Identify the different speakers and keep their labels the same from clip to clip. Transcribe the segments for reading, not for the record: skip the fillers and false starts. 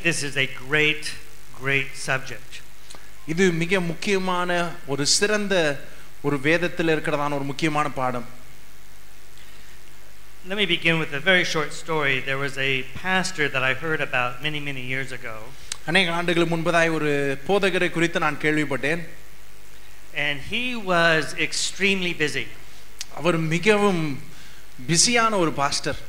Speaker 1: this is a great subject.
Speaker 2: இது மிக முக்கியமான ஒரு சிறந்த ஒரு வேதத்தில் இருக்கிறதான ஒரு முக்கியமான பாடம்.
Speaker 1: Let me begin with a very short story. There was a pastor that I heard about many years ago.
Speaker 2: அநேக ஆண்டுகள் முன்பதாய் ஒரு போதகரை குறித்து நான் கேள்விப்பட்டேன்.
Speaker 1: And he was extremely busy.
Speaker 2: அவர் மிகவும் பிஸியான ஒரு pastor.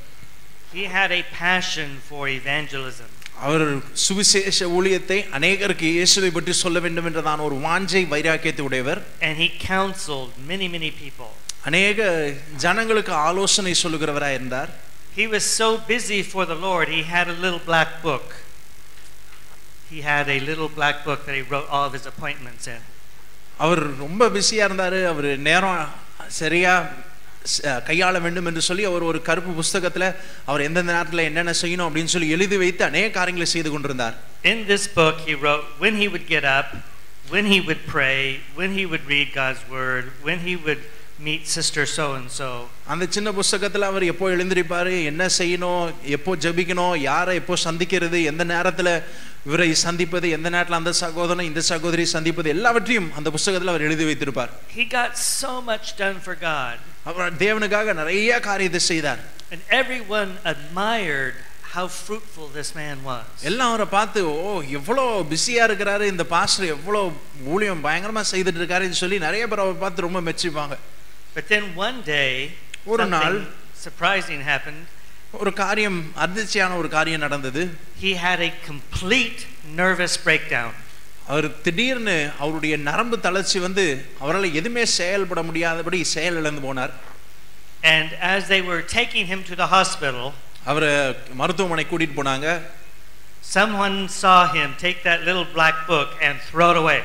Speaker 1: He had a passion for evangelism.
Speaker 2: அவர் சுவிசேஷ ஊழியத்தை அநேகருக்கு இயேசுவை பற்றி சொல்ல வேண்டும் என்றதான ஒரு வாஞ்சை வைராக்கியத்தை உடையவர்.
Speaker 1: And he counseled many people.
Speaker 2: அநேக ஜனங்களுக்கு ஆலோசனை சொல்லுகிறவராய் இருந்தார்.
Speaker 1: He was so busy for the Lord, he had a little black book. He had a little black book that he wrote all of his appointments in.
Speaker 2: அவர் ரொம்ப பிஸியா இருந்தாரு. அவர் நேரம் சரியா கையாள வேண்டும் என்று சொல்லி அவர் ஒரு கருப்பு புத்தகத்துல அவர் எந்தெந்த நேரத்துல என்னென்ன செய்யணும் அப்படின்னு சொல்லி எழுதி வைத்து அநேக காரியங்களை செய்து கொண்டிருந்தார்.
Speaker 1: In this book he wrote when he would get up, when he would pray, when he would read God's word, when he would meet sister so and so.
Speaker 2: அந்த சின்ன புத்தகத்துல அவர் எப்போ எழுந்திருப்பாரு, என்ன செய்யணும், எப்போ ஜெபிக்கணும், யாரை எப்போ சந்திக்கிறது, எந்த நேரத்துல இவரை சந்திப்பது, எந்த நேரத்துல அந்த சகோதரன் இந்த சகோதரி சந்திப்பது, எல்லாவற்றையும் அந்த புத்தகத்துல அவர் எழுதி வைத்திருப்பார்.
Speaker 1: He got so much done for God.
Speaker 2: அவர் தேவனுக்காக நிறைய காரியத்தை செய்தார்.
Speaker 1: And everyone admired how fruitful this man was.
Speaker 2: எல்லாம் அவரை பார்த்து ஓ எவ்வளவு பிஸியா இருக்கிறாரு இந்த பாஸ்டர், எவ்வளவு ஊழியம் பயங்கரமா செய்துட்டு இருக்காருன்னு சொல்லி நிறைய பேர் அவரை பார்த்து ரொம்ப மெச்சிப்பாங்க.
Speaker 1: But then one day something surprising happened.
Speaker 2: ஒரு காரியம் அதிர்ச்சியான ஒரு காரியம் நடந்தது.
Speaker 1: He had a complete nervous breakdown.
Speaker 2: அவர் திடீர்னு அவருடைய நரம்பு தளர்ச்சி வந்து அவரால் எதுமே செயல்பட முடியாதபடி செயல் இழந்து போனார்.
Speaker 1: And as they were taking him to the hospital,
Speaker 2: அவரை மருத்துவமனை கூட்டிட்டு போனாங்க.
Speaker 1: someone saw him take that little black book and throw it away.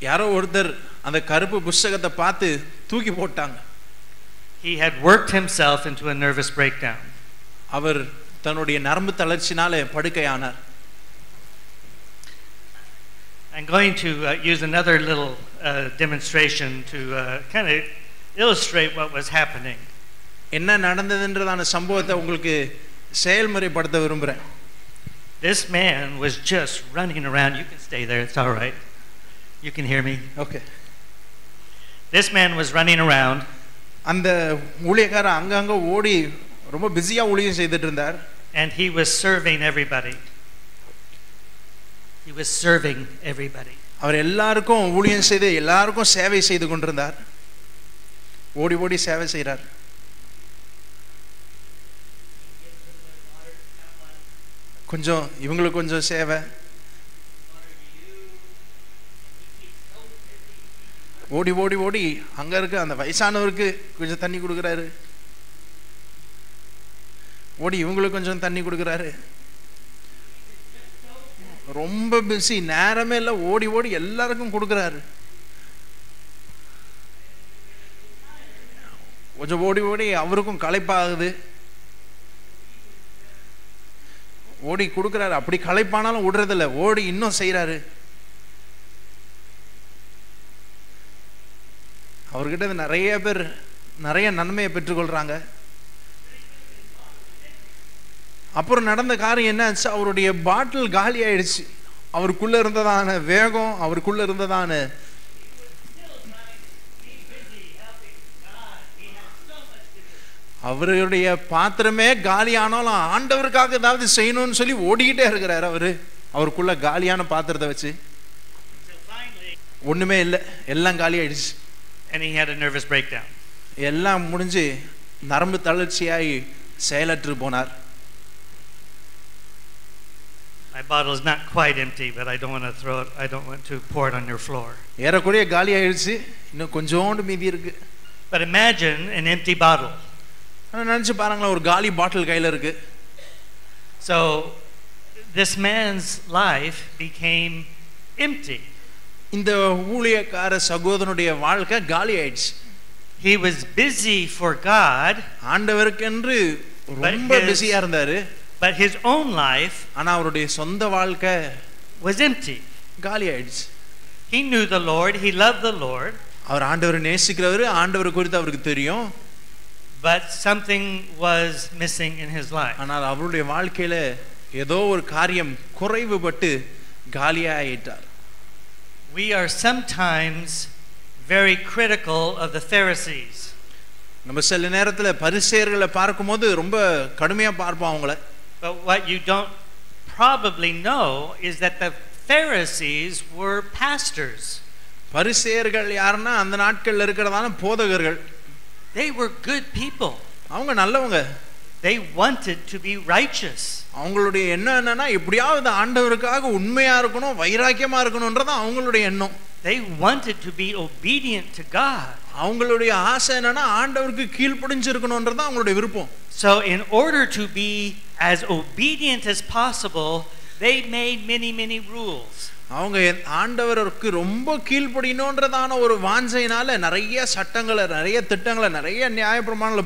Speaker 2: யாரோ ஒருத்தர் அந்த கருப்பு புத்தகத்தை பார்த்து தூக்கி போட்டாங்க.
Speaker 1: He had worked himself into a nervous breakdown.
Speaker 2: அவர் தன்னுடைய நரம்பு தளர்ச்சினால படுக்கையானார்.
Speaker 1: I'm going to use another little demonstration to kind of illustrate what was happening.
Speaker 2: என்ன நடந்ததுன்றதான சம்பவத்தை உங்களுக்கு செயல்முறைப்படுத்த விரும்புறேன்.
Speaker 1: This man was just running around. You can stay there, it's all right. You can hear me?
Speaker 2: Okay.
Speaker 1: This man was running around.
Speaker 2: அந்த ஊழியக்காரர் அங்கங்க ஓடி ரொம்ப பிஸியா ஊழியம் செய்துட்டு இருந்தார்.
Speaker 1: And he was serving everybody. He was serving everybody.
Speaker 2: அவர் எல்லாருக்கும் ஊழியம் செய்து எல்லாருக்கும் சேவை செய்து கொண்டிருந்தார். ஓடி ஓடி சேவை செய்றார். கொஞ்சம் இவங்களுக்கு கொஞ்சம் சேவை. ஓடி ஓடி ஓடி அங்க இருக்க அந்த வயசானவருக்கு கொஞ்சம் தண்ணி கொடுக்கறாரு. ஓடி இவங்களுக்கு கொஞ்சம் தண்ணி கொடுக்கறாரு. ரொம்ப பிஸி, நேரமே இல்ல, ஓடி ஓடி எல்லாருக்கும் கொடுக்கறாரு. கொஞ்சம் ஓடி ஓடி அவருக்கும் களைப்பாகுது. ஓடி கொடுக்கறாரு. அப்படி களைப்பானாலும் விடுறதில்ல, ஓடி இன்னும் செய்யறாரு. அவர்கிட்ட நிறைய பேர் நிறைய நன்மையை பெற்றுக்கொள்றாங்க. அப்புறம் நடந்த காரியம் என்ன ஆச்சு, அவருடைய பாட்டில் காலி ஆயிடுச்சு. அவருக்குள்ள இருந்ததான வேகம், அவருக்குள்ள இருந்ததான அவருடைய பாத்திரமே காலி ஆனாலும் ஆண்டவருக்காக ஏதாவது செய்யணும்னு சொல்லி ஓடிக்கிட்டே இருக்கிறாரு. அவருக்குள்ள காலியான பாத்திரத்தை வச்சு ஒண்ணுமே இல்லை, எல்லாம் காலி ஆயிடுச்சு.
Speaker 1: And he had a nervous breakdown.
Speaker 2: எல்லாம் முடிஞ்சு நரம்பு தளர்ச்சியாகி செயலற்று போனார்.
Speaker 1: My bottle is not quite empty, but I don't want to throw it. I don't want to pour it on your floor.
Speaker 2: ஏறக்குறைய காலி ஆயிடுச்சு, இன்னும் கொஞ்சோண்டு மீதி இருக்கு.
Speaker 1: But imagine an empty bottle.
Speaker 2: நினைச்சு பாருங்களேன், ஒரு காலி பாட்டில் கையில இருக்கு.
Speaker 1: So this man's life became empty.
Speaker 2: இந்த ஊழியக்கார சகோதரனுடைய வாழ்க்கை காலி ஆயிடுச்சு.
Speaker 1: He was busy for God,
Speaker 2: ஆண்டவருக்கென்று ரொம்ப பிஸியா இருந்தாரு.
Speaker 1: But his own life,
Speaker 2: ஆனா அவருடைய சொந்த வாழ்க்கை
Speaker 1: was empty.
Speaker 2: காலி ஆயிடுச்சு.
Speaker 1: He knew the Lord, he loved the Lord.
Speaker 2: அவர் ஆண்டவரை நேசிக்கிறவர், ஆண்டவரை குறித்து அவருக்கு தெரியும்.
Speaker 1: But something was missing in his life.
Speaker 2: ஆனால் அவருடைய வாழ்க்கையில ஏதோ ஒரு காரியம் குறைவுபட்டு காலியாயிட்டார்.
Speaker 1: We are sometimes very critical of the Pharisees.
Speaker 2: நம்ம சில நேரத்துல பரிசேயர்களை பார்க்கும்போது ரொம்ப கடுமையா பார்ப்போம் அவங்கள.
Speaker 1: But what you don't probably know is that the Pharisees were pastors.
Speaker 2: பரிசேயர்கள் யாருன்னா அந்த நாட்கள்ல இருக்கிறதான போதகர்கள்.
Speaker 1: They were good people.
Speaker 2: அவங்க நல்லவங்க.
Speaker 1: They wanted to be righteous.
Speaker 2: அவங்களுடைய எண்ணம் என்னன்னா எப்படியாவது ஆண்டவருக்காக உண்மையா இருக்கணும், வைராக்கியமா இருக்கணும்ன்றது அவங்களுடைய எண்ணம்.
Speaker 1: They wanted to be obedient to God.
Speaker 2: அவங்களுடைய ஆசை என்னன்னா ஆண்டவருக்கு கீழ்ப்படிஞ்சு இருக்கணும்ன்றது அவங்களுடைய விருப்பம்.
Speaker 1: So in order to be as obedient as possible, they made many rules.
Speaker 2: அவங்க ஆண்டவருக்கு ரொம்ப கீழ்ப்படியணும்ன்றதான ஒரு வாஞ்சையினால நிறைய சட்டங்களை, நிறைய திட்டங்களை, நிறைய நியாயப்பிரமாணங்களை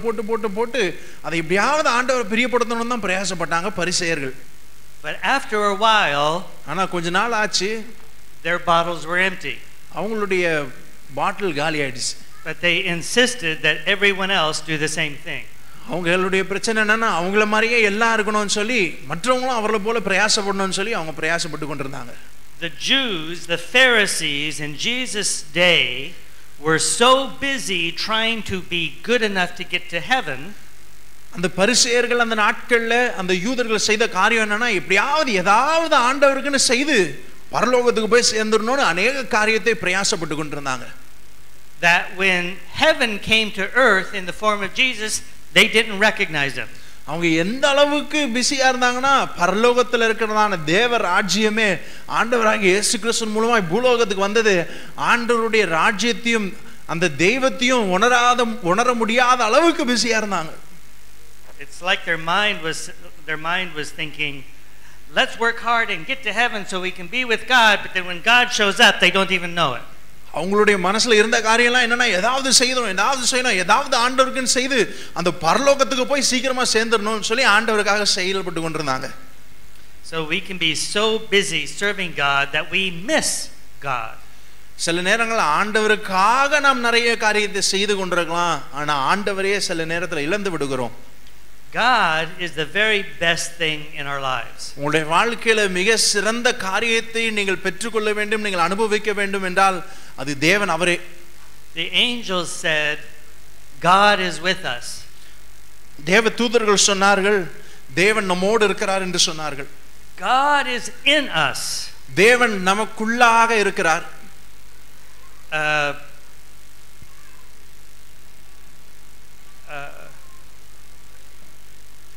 Speaker 2: போட்டு அதை எப்படியாவது ஆண்டவரை பிரியப்படுத்தணும்னு தான் பிரயாசப்பட்டாங்க பரிசேயர்கள்.
Speaker 1: But after a while,
Speaker 2: ஆனா கொஞ்ச நாள் ஆச்சு,
Speaker 1: their bottles were empty.
Speaker 2: அவங்களுடைய பாட்டில் காலி ஆயிடுச்சு.
Speaker 1: But they insisted that everyone else do the same thing.
Speaker 2: அவங்களுடைய பிரச்சனை என்னன்னா அவங்கள மாதிரியே எல்லாம் இருக்கணும்னு சொல்லி மற்றவங்களும் அவர்களை போல பிரயாசப்படணும்னு சொல்லி அவங்க பிரயாசப்பட்டு கொண்டிருந்தாங்க.
Speaker 1: The Jews, the Pharisees in Jesus' day were so busy trying to be good enough to get to heaven.
Speaker 2: அந்த பரிசேயர்கள் அந்த நாட்கள்ல அந்த யூதர்கள் செய்த காரியம் என்னன்னா எப்படியாவது ஏதாவது ஆண்டவருக்குன்னு செய்து பரலோகத்துக்கு போய் சேர்ந்துடணும்னு அநேக காரியத்தை பிரயாசப்பட்டு கொண்டிருந்தாங்க.
Speaker 1: That when heaven came to earth in the form of Jesus, they didn't recognize him.
Speaker 2: அவங்க எந்த அளவுக்கு பிஸியா இருந்தாங்கன்னா பரலோகத்தில் இருக்கிறதான தேவ ராஜ்யமே ஆண்டவராகிய இயேசு கிறிஸ்து மூலமா பூலோகத்துக்கு வந்தது ஆண்டவருடைய ராஜ்யத்தையும் அந்த தெய்வத்தையும் உணர முடியாத அளவுக்கு பிஸியா இருந்தாங்க.
Speaker 1: It's like their mind was thinking, let's work hard and get to heaven so we can be with God, but then when God shows up they don't even know it.
Speaker 2: அவங்களுடைய மனசுல இருந்த காரியம்லாம் என்னன்னா ஏதாவது செய்யணும், ஏதாவது ஆண்டவருக்குன்னு செய்து அந்த பரலோகத்துக்கு போய் சீக்கிரமா சேர்ந்துடணும்னு சொல்லி ஆண்டவருக்காக செயல்பட்டு கொண்டிருந்தாங்க.
Speaker 1: So we can be so busy serving God that we miss God.
Speaker 2: சில நேரங்கள் ஆண்டவருக்காக நாம் நிறைய காரியத்தை செய்து கொண்டிருக்கலாம், ஆனா ஆண்டவரையே சில நேரத்துல இழந்து விடுகிறோம்.
Speaker 1: God is the very best thing in our lives.
Speaker 2: உங்களுடைய வாழ்க்கையில மிக சிறந்த காரியத்தை நீங்கள் பெற்றுக்கொள்ள வேண்டும், நீங்கள் அனுபவிக்க வேண்டும் என்றால் அது தேவன் அவரே.
Speaker 1: The angels said, God is with us.
Speaker 2: தேவ தூதர்கள் சொன்னார்கள் தேவன் நம்மோடு இருக்கிறார் என்று சொன்னார்கள்.
Speaker 1: God is in us.
Speaker 2: தேவன் நமக்குள்ளாக இருக்கிறார்.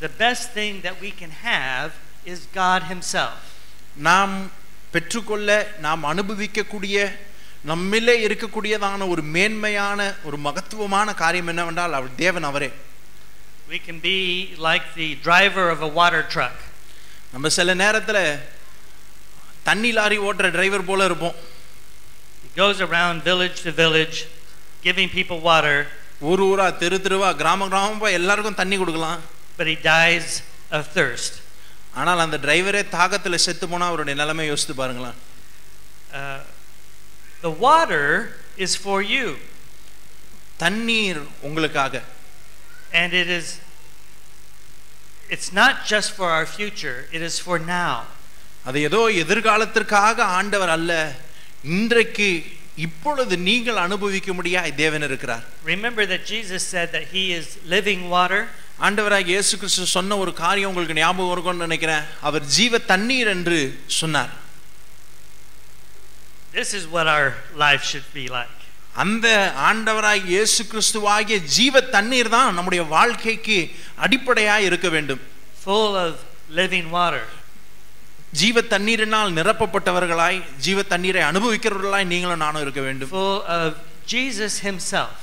Speaker 1: The best thing that we can have is God himself.
Speaker 2: நாம் பெற்றுக்கொள்ள நாம் அனுபவிக்கக்கூடிய நம்மிலே இருக்கக்கூடியதான ஒரு மேன்மையான ஒரு மகத்துவமான காரியம் என்னவென்றால் அவர் தேவன் அவரே.
Speaker 1: We can be like the driver of a water truck.
Speaker 2: நம்ம சில நேரத்துல தண்ணி லாரி ஓட்டுற டிரைவர் போல இருப்போம்.
Speaker 1: He goes around village to village giving people water.
Speaker 2: ஊரா தெருவா கிராமமா எல்லாருக்கும் தண்ணி கொடுக்கலாம்.
Speaker 1: But he dies of thirst.
Speaker 2: ஆனால் அந்த டிரைவரே தாகத்துல செத்து போனா அவருடைய நிலைமை யோசித்து பாருங்களேன்.
Speaker 1: The water is for you.
Speaker 2: தண்ணீர் உங்களுக்காக.
Speaker 1: And it's not just for our future, it is for now.
Speaker 2: அது ஏதோ எதிர்காலத்திற்காக ஆண்டவர் அல்ல, இன்றைக்கு இப்பொழுது நீங்கள் அனுபவிக்க முடியாய் தேவன் இருக்கிறார்.
Speaker 1: Remember that Jesus said that he is living water.
Speaker 2: ஆண்டவராகிய இயேசு கிறிஸ்து சொன்ன ஒரு காரியம் உங்களுக்கு ஞாபகம் இருக்கும்னு நினைக்கிறேன். அவர் ஜீவ தண்ணீர் என்று சொன்னார்.
Speaker 1: This is what our life should be like.
Speaker 2: அந்த ஆண்டவராகிய இயேசு கிறிஸ்துவாகிய ஜீவ தண்ணீர் தான் நம்முடைய வாழ்க்கைக்கு அடிப்படையாய் இருக்க வேண்டும்.
Speaker 1: Full of living water.
Speaker 2: ஜீவ தண்ணீரினால் நிரப்பப்பட்டவர்களாய் ஜீவ தண்ணீரை அனுபவிக்கிறவர்களாய் நீங்களும் நானும் இருக்க வேண்டும்.
Speaker 1: Full of Jesus himself.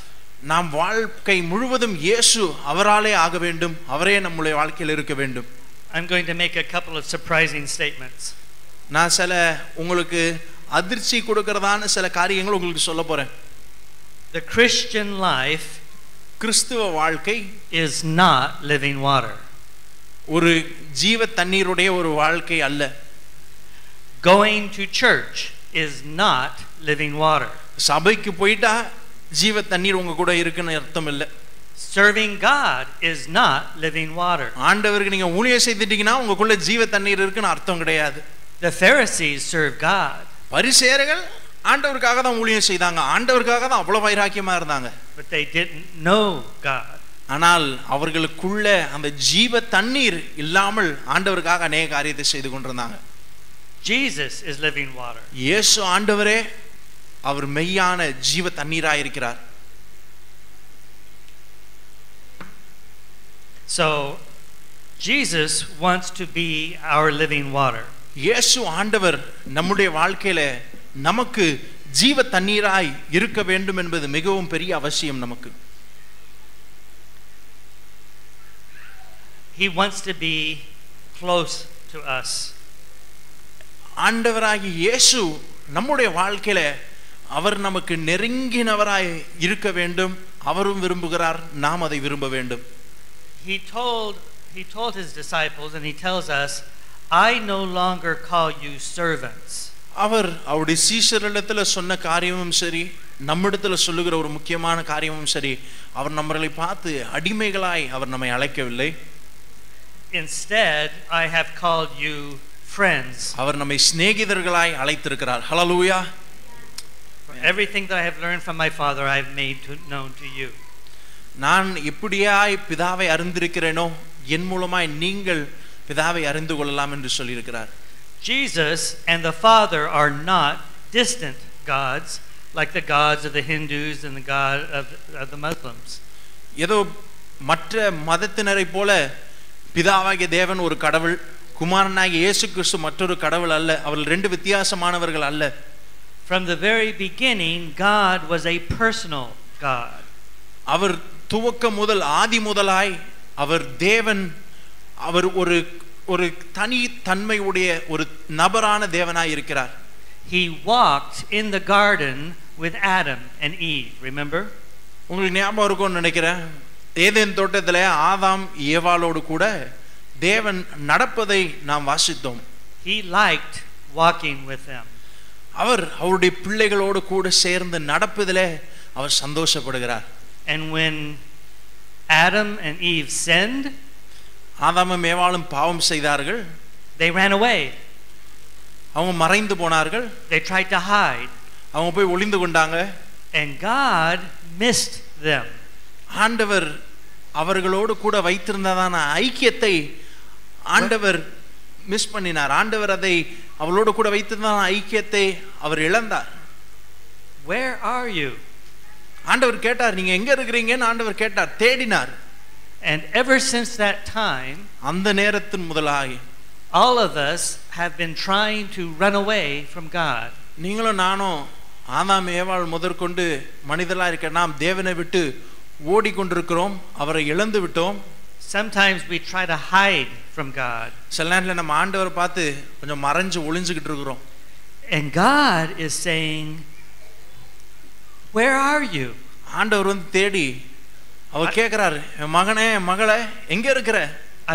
Speaker 2: நாம் வாழ்க்கை முழுவதும் இயேசு அவராலே ஆக வேண்டும், அவரே நம்முடைய வாழ்க்கையில் இருக்க வேண்டும்.
Speaker 1: I'm going to make a couple of surprising statements.
Speaker 2: நான் சில உங்களுக்கு அதிர்ச்சி கொடுக்கிறதான சில காரியங்கள் உங்களுக்கு சொல்ல போறேன்.
Speaker 1: The Christian life
Speaker 2: கிறிஸ்துவ வாழ்க்கை
Speaker 1: is not living water.
Speaker 2: ஒரு ஜீவ தண்ணீருடைய ஒரு வாழ்க்கை அல்ல.
Speaker 1: Going to church is not living water.
Speaker 2: சபைக்கு போய்ட்டா ஜீவ தண்ணீர் உங்க கூட இருக்குன்னு அர்த்தம் இல்ல.
Speaker 1: Serving God is not living water.
Speaker 2: ஆண்டவருக்கு நீங்க ஊழியம் செய்துட்டீங்கன்னா உங்களுக்குள்ள ஜீவ தண்ணீர் இருக்குன்னு அர்த்தம் கிடையாது.
Speaker 1: The Pharisees served God.
Speaker 2: பரிசேயர்கள் ஆண்டவருக்காக தான் ஊழியம் செய்தாங்க, ஆண்டவருக்காக தான் அவ்வளவு வைராக்கியமா இருந்தாங்க.
Speaker 1: But they didn't know God.
Speaker 2: ஆனால் அவர்களுக்குள்ள அந்த ஜீவ தண்ணீர் இல்லாமல் ஆண்டவருக்காக அநேக காரியத்தை செய்து கொண்டிருந்தாங்க.
Speaker 1: Jesus is living water.
Speaker 2: இயேசு ஆண்டவரே அவர் மெய்யான ஜீவ தண்ணீராய் இருக்கிறார்.
Speaker 1: So Jesus wants to be our living water.
Speaker 2: இயேசு ஆண்டவர் நம்முடைய வாழ்க்கையில நமக்கு ஜீவ தண்ணீராய் இருக்க வேண்டும் என்பது மிகவும் பெரிய அவசியம் நமக்கு.
Speaker 1: He wants to be close to us.
Speaker 2: ஆண்டவராகிய இயேசு நம்முடைய வாழ்க்கையில அவர் நமக்கு நெருங்கினவராய் இருக்க வேண்டும். அவரும் விரும்புகிறார், நாம் அதை விரும்ப வேண்டும்.
Speaker 1: He told his disciples, and he tells us, I no longer call you servants.
Speaker 2: அவர் அவருடைய சீஷர்களிடத்துல சொன்ன காரியமும் சரி, நம்மிடத்துல சொல்லுகிற ஒரு முக்கியமான காரியமும் சரி, அவர் நம்மளை பார்த்து அடிமைகளாய் அவர் நம்மை அழைக்கவில்லை.
Speaker 1: Instead, I have called you friends.
Speaker 2: அவர் நம்மை சிநேகிதர்களாய் அழைத்திருக்கிறார். ஹல்லேலூயா.
Speaker 1: Everything that I have learned from my Father I have made known to you.
Speaker 2: நான் எப்படியாய் பிதாவை அறிந்திருக்கிறேனோ என் மூலமாய் நீங்கள் பிதாவை அறிந்து கொள்ளலாம் என்று சொல்லியிருக்கிறார்.
Speaker 1: Jesus and the Father are not distant gods like the gods of the Hindus and the god of the Muslims.
Speaker 2: ஏதோ மற்ற மதத்தினரை போல பிதாவாகிய தேவன் ஒரு கடவுள், குமாரனாகிய இயேசு கிறிஸ்து மற்றொரு கடவுள் அல்ல. அவர்கள் ரெண்டு வித்தியாசமானவர்கள் அல்ல.
Speaker 1: From the very beginning, God was a personal God.
Speaker 2: அவர் துவக்க முதல் ஆதி முதலாய் அவர் தேவன், அவர் ஒரு தனி தன்மையுடைய ஒரு நபரான தேவனாய் இருக்கிறார்.
Speaker 1: He walked in the garden with Adam and Eve, remember?
Speaker 2: உங்களுக்கு ஞாபகம் இருக்கும்னு நினைக்கிறேன், ஏதேன் தோட்டத்திலே ஆதாம் ஏவாளோடு கூட தேவன் நடப்பதை நாம் வாசித்தோம்.
Speaker 1: He liked walking with them.
Speaker 2: அவர் அவருடைய பிள்ளைகளோடு கூட சேர்ந்து நடப்பதிலே அவர் சந்தோஷப்படுகிறார்.
Speaker 1: And when Adam and Eve sinned,
Speaker 2: ஆதாமும் ஏவாளும் பாவம் செய்தார்கள்,
Speaker 1: they ran away.
Speaker 2: அவங்க மறைந்து போனார்கள்,
Speaker 1: They tried to hide.
Speaker 2: அவங்க போய் ஒளிந்து கொண்டாங்க.
Speaker 1: And God missed them.
Speaker 2: ஆண்டவர் அவர்களோடு கூட வைத்திருந்ததான ஐக்கியத்தை ஆண்டவர் மிஸ் பண்ணினார். ஆண்டவர் அதை அவளோடு கூட வைத்திருந்ததான ஐக்கியத்தை அவர் இழந்தார்.
Speaker 1: Where are you?
Speaker 2: ஆண்டவர் கேட்டார், நீங்க எங்க இருக்கிறீங்கன்னு ஆண்டவர் கேட்டார், தேடினார்.
Speaker 1: And ever since that time,
Speaker 2: அந்த நேரத்தின் முதலாய்
Speaker 1: all of us have been trying to run away from God.
Speaker 2: நீங்களும் நானும் ஆதாம் ஏவாள் முதற்கொண்டு மனிதர்களாக இருக்க நாம் தேவனை விட்டு ஓடிக்கொண்டிருக்கிறோம், அவரை இழந்து விட்டோம்.
Speaker 1: Sometimes we try to hide from God.
Speaker 2: சில நேரத்தில் நம்ம ஆண்டவரை பார்த்து கொஞ்சம் மறைஞ்சு ஒளிஞ்சுக்கிட்டு இருக்கிறோம்.
Speaker 1: And God is saying, where are you?
Speaker 2: ஆண்டவர் வந்து தேடி அவர் கேட்கிறாரு, மகனே மகளே எங்க இருக்கிற?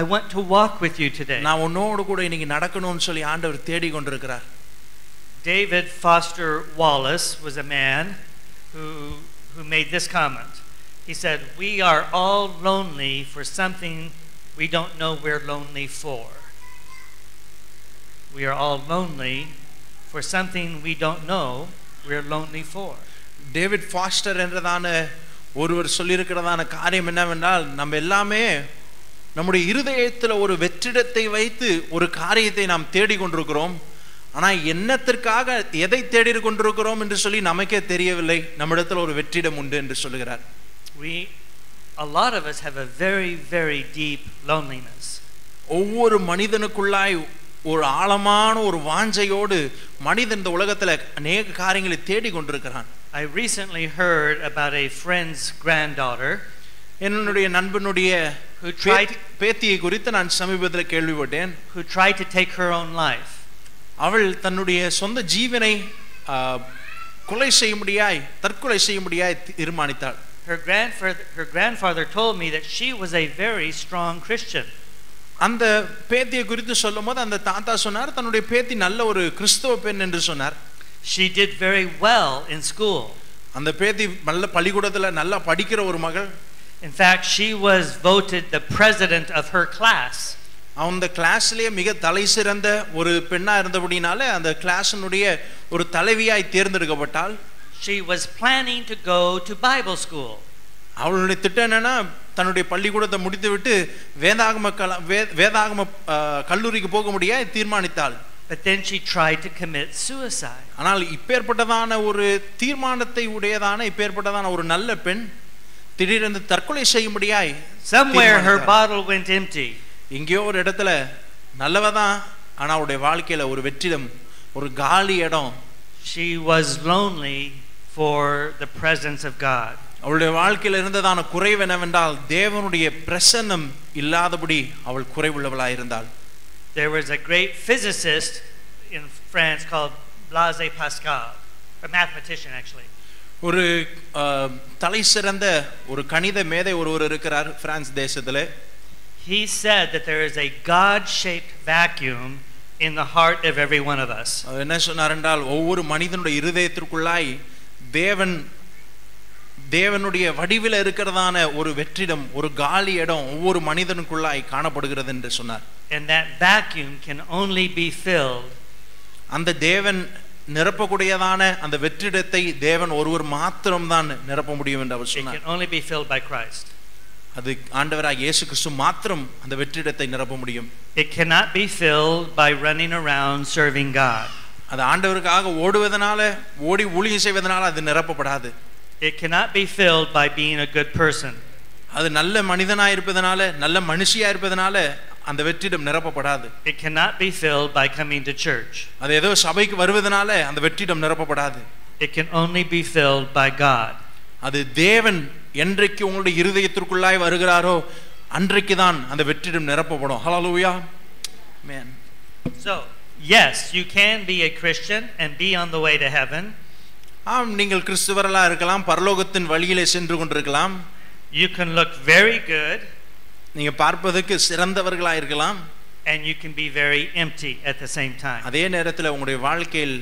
Speaker 1: I want to walk with you today.
Speaker 2: நான் உன்னோடு கூட இன்னைக்கு நடக்கணும்னு சொல்லி ஆண்டவர் தேடி கொண்டிருக்கிறார்.
Speaker 1: David Foster Wallace was a man who made this comment. He said, we are all lonely for something we don't know we're lonely for. We are all lonely for something we don't know we're lonely for.
Speaker 2: David Foster என்றதான ஒருவர் சொல்லியிருக்கிறதான காரியம் என்னவென்றால், நம்ம எல்லாமே நம்முடைய இருதயத்தில் ஒரு வெற்றிடத்தை வைத்து ஒரு காரியத்தை நாம் தேடிக்கொண்டிருக்கிறோம். ஆனால் என்னத்திற்காக எதை தேடி கொண்டிருக்கிறோம் என்று சொல்லி நமக்கே தெரியவில்லை. நம்மிடத்தில் ஒரு வெற்றிடம் உண்டு என்று சொல்லுகிறார்.
Speaker 1: A lot of us have a very, very deep loneliness.
Speaker 2: ஒவ்வொரு மனிதனுக்குள்ளாய் ஒரு ஆழமான ஒரு வாஞ்சையோடு மனிதன் இந்த உலகத்தில் அநேக காரியங்களை தேடி கொண்டிருக்கிறான்.
Speaker 1: I recently heard about a friend's granddaughter
Speaker 2: என்னுடைய நண்பனுடைய பேத்தியை குறித்து நான் சமீபத்தில் கேள்விப்பட்டேன்.
Speaker 1: who tried to take her own life.
Speaker 2: அவள் தன்னுடைய சொந்த ஜீவனை கொலை செய்யும்படியாய் தற்கொலை செய்யும்படியாய் தீர்மானித்தாள்.
Speaker 1: Her grandfather told me that she was a very strong Christian.
Speaker 2: அந்த பேத்தியை குறித்து சொல்லும்போது அந்த தாத்தா சொன்னார், தன்னுடைய பேத்தி நல்ல ஒரு கிறிஸ்தவ பெண் என்று சொன்னார்.
Speaker 1: She did very well in school.
Speaker 2: அந்த பேத்தி நல்ல பள்ளிக்கூடத்துல நல்லா படிக்கிற ஒரு மகள்.
Speaker 1: In fact, she was voted the president of her class.
Speaker 2: அந்த கிளாஸ்லயே மிக தலை சிறந்த ஒரு பெண்ணா இருந்தபடினால அந்த கிளாஸினுடைய ஒரு தலைவியாய் தேர்ந்தெடுக்கப்பட்டாள்.
Speaker 1: She was planning to go to Bible school.
Speaker 2: அவளுடைய திட்டம் என்னன்னா தன்னுடைய பள்ளிக்கூடத்தை முடித்துவிட்டு வேதாகம கல்லூரிக்கு போக முடியாது தீர்மானித்தாள்.
Speaker 1: But then she tried to commit suicide.
Speaker 2: ஆனால் இப்பேற்பட்டதான ஒரு தீர்மானத்தை உடையதான இப்பேற்பட்டதான ஒரு நல்ல பெண் திடீரென்று தற்கொலை செய்யும்படியாய்
Speaker 1: Somewhere her bottle went empty.
Speaker 2: எங்கேயோ ஒரு இடத்துல நல்லவதான் ஆனா அவருடைய வாழ்க்கையில ஒரு வெற்றிடம் ஒரு காலி இடம்.
Speaker 1: She was lonely for the presence of God.
Speaker 2: அவளுடைய வாழ்க்கையில இருந்ததான குறைவு என்னவென்றால் தேவனுடைய பிரசன்னம் இல்லாதபடி அவள் குறைவுள்ளவளாய் இருந்தாள்.
Speaker 1: There was a great physicist in France called Blaise Pascal, a mathematician actually.
Speaker 2: ஒரு தலை சிறந்த ஒரு கணித மேதை ஒருவர் இருக்கிறார் பிரான்ஸ் தேசத்திலே.
Speaker 1: He said that there is a God-shaped vacuum in the heart of every one of us.
Speaker 2: அவர் என்ன சொன்னார் என்றால் ஒவ்வொரு மனிதனுடைய இருதயத்திற்குள்ளாய் தேவனுடைய வடிவில் இருக்கிறதான ஒரு வெற்றிடம் ஒரு காலி இடம் ஒவ்வொரு மனிதனுக்குள்ளாய் காணப்படுகிறது என்று சொன்னார்.
Speaker 1: And that vacuum can only be filled.
Speaker 2: அந்த தேவன் நிரப்பக்கூடியதான அந்த வெற்றிடத்தை தேவன் ஒருவர் மாத்திரம் தான் நிரப்ப முடியும் என்று அவர் சொன்னார்.
Speaker 1: It can only be filled by Christ.
Speaker 2: அது ஆண்டவராகிய இயேசு கிறிஸ்து மாத்திரம் அந்த வெற்றிடத்தை நிரப்ப முடியும்.
Speaker 1: It cannot be filled by running around serving God.
Speaker 2: அது ஆண்டவருக்காக ஓடுவதனால ஓடி ஊழியம் செய்வதனால அது நிரப்பப்படாது.
Speaker 1: It cannot be filled by being a good person.
Speaker 2: அது நல்ல மனிதனாய் இருப்பதனால நல்ல மனுஷியா இருப்பதனால அந்த வெற்றிடம் நிரப்பப்படாது.
Speaker 1: It cannot be filled by coming to church.
Speaker 2: அது ஏதோ சபைக்கு வருவதனால அந்த வெற்றிடம் நிரப்பப்படாது.
Speaker 1: It can only be filled by God.
Speaker 2: அது தேவன் என்றைக்கு உங்களுடைய இருதயத்திற்குள்ளாய் வருகிறாரோ அன்றைக்கு தான் அந்த வெற்றிடம் நிரப்பப்படும். ஹல்லேலூயா. Amen.
Speaker 1: So, yes, you can be a Christian and be on the way to heaven.
Speaker 2: ஆம், நீங்கள் கிறிஸ்தவர்களாக இருக்கலாம், பரலோகத்தின் வழியிலே சென்று கொண்டிருக்கலாம்.
Speaker 1: You can look very good.
Speaker 2: நீங்க பார்ப்பதற்கு சிறந்தவர்களாக இருக்கலாம்.
Speaker 1: And you can be very empty at the same time.
Speaker 2: அதே நேரத்தில் உங்களுடைய வாழ்க்கையில்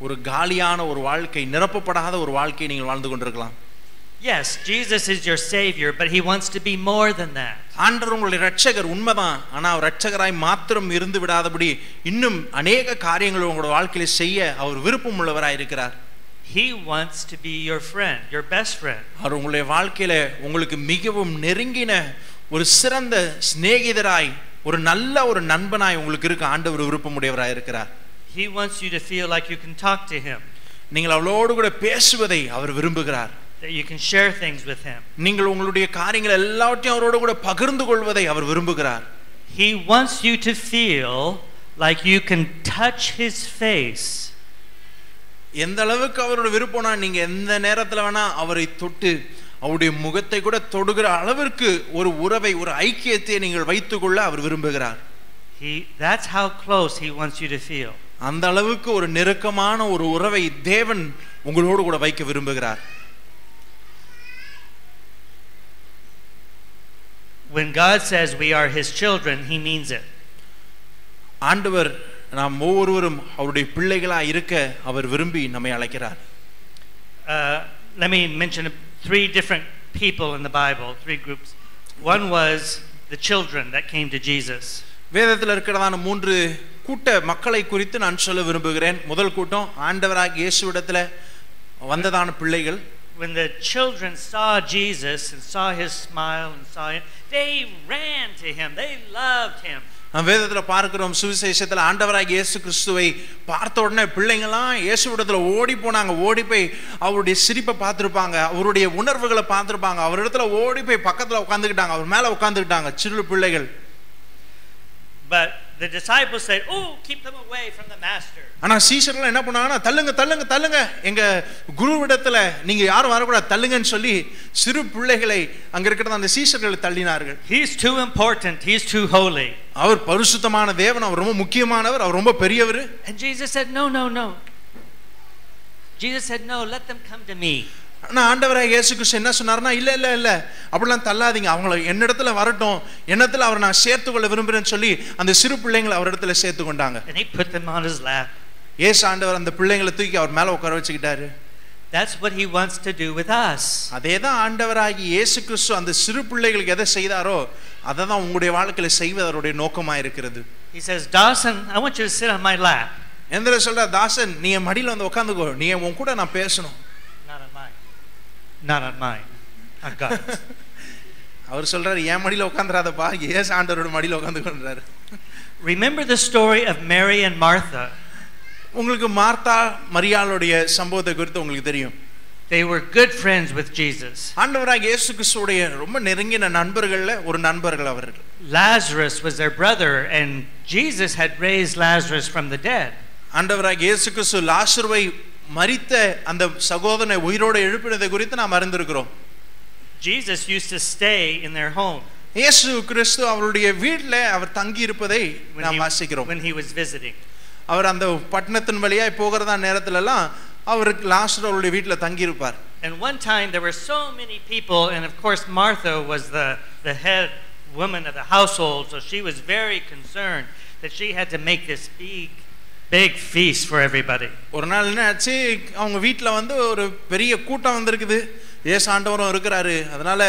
Speaker 2: ஒரு காலியான ஒரு வாழ்க்கை, நிரப்பப்படாத ஒரு வாழ்க்கையை நீங்கள் வாழ்ந்து கொண்டிருக்கலாம்.
Speaker 1: Yes, Jesus is your savior, but he wants to be more than that.
Speaker 2: ஆண்டவர் உங்களுடைய இரட்சகர் உண்மைதான், ஆனா அவர் இரட்சகராய் மாத்திரம் இருந்து விடாதபடி இன்னும் अनेक காரியங்களை உங்களுடைய வாழ்க்கையில செய்ய அவர் விருப்பம் உள்ளவராய் இருக்கிறார்.
Speaker 1: He wants to be your friend, your best friend.
Speaker 2: அவர் உங்களுடைய வாழ்க்கையில உங்களுக்கு மிகவும் நெருங்கின ஒரு சிறந்த சிநேகிதராய் ஒரு நல்ல ஒரு நண்பனாய் உங்களுக்கு இருக்க ஆண்டவர் விருப்பமுடையவராய் இருக்கிறார்.
Speaker 1: He wants you to feel like you can talk to him.
Speaker 2: நீங்கள் அவரோடு கூட பேசுவதை அவர் விரும்புகிறார்.
Speaker 1: That you can share things with him.
Speaker 2: நீங்கள் உங்களுடைய காரியங்கள் எல்லாவற்றையும் அவரோடு கூட பகிர்ந்து கொள்வதை அவர் விரும்புகிறார்.
Speaker 1: He wants you to feel like you can touch his face.
Speaker 2: எந்த அளவுக்கு அவரோட விருப்பம்னா நீங்க எந்த நேரத்துல வேணா அவரை தொட்டு அவருடைய முகத்தை கூட தொடுகிற அளவிற்கு ஒரு உறவை ஒரு ஐக்கியத்தை நீங்கள் வைத்துக்கொள்ள அவர் விரும்புகிறார்.
Speaker 1: That's how close he wants you to feel.
Speaker 2: அந்த அளவுக்கு ஒரு நெருக்கமான ஒரு உறவை தேவன் உங்களோடு கூட வைக்க விரும்புகிறார்.
Speaker 1: When God says we are his children, he means it.
Speaker 2: ஆண்டவர் நாம் ஒவ்வொருவரும் அவருடைய பிள்ளைகளா இருக்க அவர் விரும்பி நம்மை அழைக்கிறார்.
Speaker 1: Let me mention 3 different people in the Bible, 3 groups. One was the children that came to Jesus.
Speaker 2: வேதத்தில் இருக்கிறதான 3 கூட்ட மக்களை குறித்து நான் சொல்ல விரும்புகிறேன். முதல் கூட்டம் ஆண்டவராகிய இயேசுவிடத்தில் வந்ததான பிள்ளைகள்.
Speaker 1: When the children saw Jesus and saw his smile and saw him, they ran to him. They loved him.
Speaker 2: நாம் வேதத்தில் பார்க்கிறோம், சுவிசேஷத்தில் ஆண்டவராகிய இயேசு கிறிஸ்துவை பார்த்த உடனே பிள்ளைங்களாம் இயேசுவிடத்தில் ஓடி போனாங்க. ஓடி போய் அவருடைய சிரிப்பை பார்த்துருப்பாங்க, அவருடைய உணர்வுகளை பார்த்துருப்பாங்க. அவரிடத்துல ஓடி போய் பக்கத்தில் உட்காந்துக்கிட்டாங்க, அவர் மேலே உட்காந்துக்கிட்டாங்க சிறு பிள்ளைகள்.
Speaker 1: But the disciples said, "Oh, keep them away from the master."
Speaker 2: ஆனா சீஷர்கள் என்ன பண்ணாங்கன்னா, தள்ளுங்க தள்ளுங்க தள்ளுங்க, எங்க குருவிடத்துல நீங்க யாரும் வரக்கூடாது, தள்ளுங்கன்னு சொல்லி சிறு பிள்ளைகளை அங்க இருக்கிற அந்த சீஷர்களை தள்ளினார்கள்.
Speaker 1: He's too important, he's too holy.
Speaker 2: அவர் பரிசுத்தமான தேவன், அவர் ரொம்ப முக்கியமானவர், அவர் ரொம்ப பெரியவர்.
Speaker 1: And Jesus said, "No, no, no." Jesus said, "No, let them come to me."
Speaker 2: ஆனா ஆண்டவராகிய இயேசு கிறிஸ்து என்ன சொன்னார்னா, இல்ல இல்ல இல்ல அப்படிலாம் தள்ளாதீங்க, அவங்களை என்னிடத்துல வரட்டும், என்னத்துல அவர் நான் சேர்த்துக்கொள்ள விரும்புறேன்னு சொல்லி அந்த சிறு பிள்ளைங்களை அவரிடத்துல சேர்த்து கொண்டாங்க.
Speaker 1: And he put them on his lap.
Speaker 2: இயேசு ஆண்டவர் அந்த பிள்ளைங்களை தூக்கி அவர் மேல உட்கார வச்சுக்கிட்டாரு.
Speaker 1: That's what he wants to do with us.
Speaker 2: அதேதான் ஆண்டவராகிய இயேசு கிறிஸ்து அந்த சிறு பிள்ளைகளுக்கு எதை செய்தாரோ அதை தான் உங்களுடைய வாழ்க்கையில செய்வது அவருடைய நோக்கமா இருக்கிறது.
Speaker 1: He says, Dawson, I want you to sit on my lap.
Speaker 2: எந்திர சொல்ற, தாசன் நீ என் மடியில வந்து உட்கார்ந்துக்கோ, நீ உன் கூட நான் பேசணும்.
Speaker 1: Not on mine. Not on mine. On God's.
Speaker 2: அவர் சொல்றாரு, என் மடியில உட்கார்ந்துராதப்பா, இயேசு ஆண்டவரோட மடியில உட்கார்ந்துக்கோன்றாரு.
Speaker 1: Remember the story of Mary and Martha.
Speaker 2: உங்களுக்கு மார்த்தா மரியாளுடைய சம்பவத்தை குறித்து உங்களுக்கு தெரியும்.
Speaker 1: They were good friends with Jesus.
Speaker 2: ஆண்டவராகிய இயேசு கிறிஸ்துவுடைய ரொம்ப நெருங்கின நண்பர்கள்ல ஒரு நண்பர்கள் அவர்கள்.
Speaker 1: Lazarus was their brother and Jesus had raised Lazarus from the dead.
Speaker 2: ஆண்டவராகிய இயேசு கிறிஸ்து லாசருவை மரித்த அந்த சகோதரனை உயிரோடு எழுப்பினதை குறித்து நாம் அறிந்திருக்கிறோம்.
Speaker 1: Jesus used to stay in their home.
Speaker 2: இயேசு கிறிஸ்து அவருடைய வீட்டிலே அவர் தங்கி இருப்பதை நாம் வாசிக்கிறோம்.
Speaker 1: When he was visiting.
Speaker 2: அவர் அந்த பட்டணத்தின் வழியாய் போகிறதா நேரத்துல எல்லாம் அவர் லாசரு அவருடைய வீட்டில் தங்கி இருப்பார்.
Speaker 1: And one time there were so many people, and of course Martha was the head woman of the household, so she was very concerned that she had to make this big feast for everybody.
Speaker 2: ஒரு நாள் என்ன ஆச்சு, அவங்க வீட்டில் வந்து ஒரு பெரிய கூட்டம் வந்திருக்குது, இயேசு ஆண்டவரும் இருக்கிறாரு. அதனால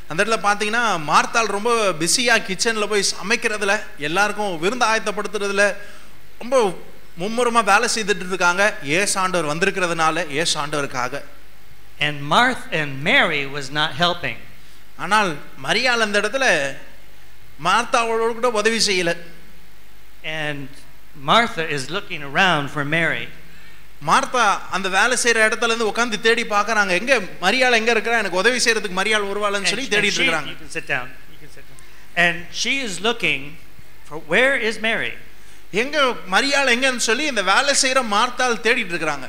Speaker 2: அந்த இடத்துல பார்த்தீங்கன்னா மார்த்தாள் ரொம்ப பிஸியா கிச்சன்ல போய் சமைக்கிறதுல, எல்லாருக்கும் விருந்து ஆயத்தப்படுத்துறதுல ரொம்ப மும்முரமா வேலை செய்துட்டு இருக்காங்க. இயேசு ஆண்டவர் வந்திருக்கிறதுனால இயேசு ஆண்டவருக்காக.
Speaker 1: And Martha and Mary was not helping.
Speaker 2: ஆனால் மரியாள் அந்த இடத்துல மார்த்தாவோட கூட உதவி செய்யல.
Speaker 1: And Martha is looking around for Mary.
Speaker 2: Martha அந்த வேலை செய்யற இடத்துல இருந்து உட்கார்ந்து தேடி பார்க்கறாங்க, எங்க மரியாள் எங்க இருக்கறா, எனக்கு உதவி செய்யறதுக்கு மரியாள் வருவாளன்னு சொல்லி தேடிட்டு இருக்காங்க.
Speaker 1: You can sit down. And she is looking for where is Mary?
Speaker 2: எங்க மரியாள் எங்கன்னு சொல்லி இந்த வேலை செய்யற மார்த்தாள் தேடிட்டு இருக்காங்க.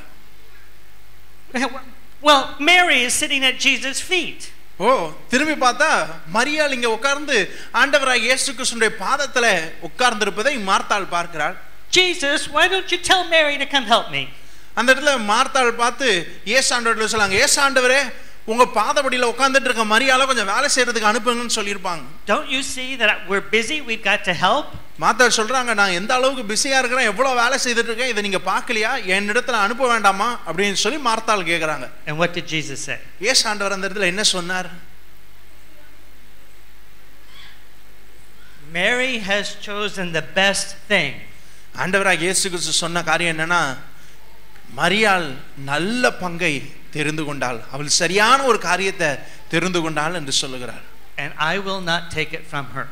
Speaker 1: Well, Mary is sitting at Jesus' feet.
Speaker 2: ஓ, திரும்பி பார்த்தா மரியாள் இங்க உட்கார்ந்து ஆண்டவராகிய இயேசு கிறிஸ்துவின் பாதத்துல உட்கார்ந்து இருப்பதை மார்த்தாள் பார்க்கிறாள்.
Speaker 1: Jesus, why don't you tell Mary to come help me?
Speaker 2: அந்த இடத்துல மார்த்தாள் பார்த்து இயேசு ஆண்டவர்ட்ட சொன்னாங்க, இயேசு ஆண்டவரே, உங்க பாதபடியில உட்கார்ந்துட்டு இருக்க மரியாளை கொஞ்சம் வேலை செய்யறதுக்கு அனுப்புங்கன்னு சொல்லிருப்பாங்க.
Speaker 1: Don't you see that we're busy, we've got to help?
Speaker 2: மார்த்தாள் சொல்றாங்க, நான் எந்த அளவுக்கு பிஸியா இருக்கிறேன், எவ்வளவு வேலை செய்துட்டு இருக்கேன், இதை நீங்க பார்க்கலையா, என் இடத்துல அனுப்ப வேண்டாமா அப்படின்னு சொல்லி மார்த்தாள் கேக்குறாங்க.
Speaker 1: And what did Jesus say?
Speaker 2: இயேசு ஆண்டவர் அந்த இடத்துல என்ன சொன்னார்?
Speaker 1: Mary has chosen the best thing.
Speaker 2: ஆண்டவராகிய இயேசு கிறிஸ்து சொன்ன காரியம் என்னன்னா, மரியாள் நல்ல பங்கை தெரிந்து கொண்டாள், அவள் சரியான ஒரு காரியத்தை தெரிந்து கொண்டாள் என்று சொல்லுகிறார்.
Speaker 1: And I will not take it from her.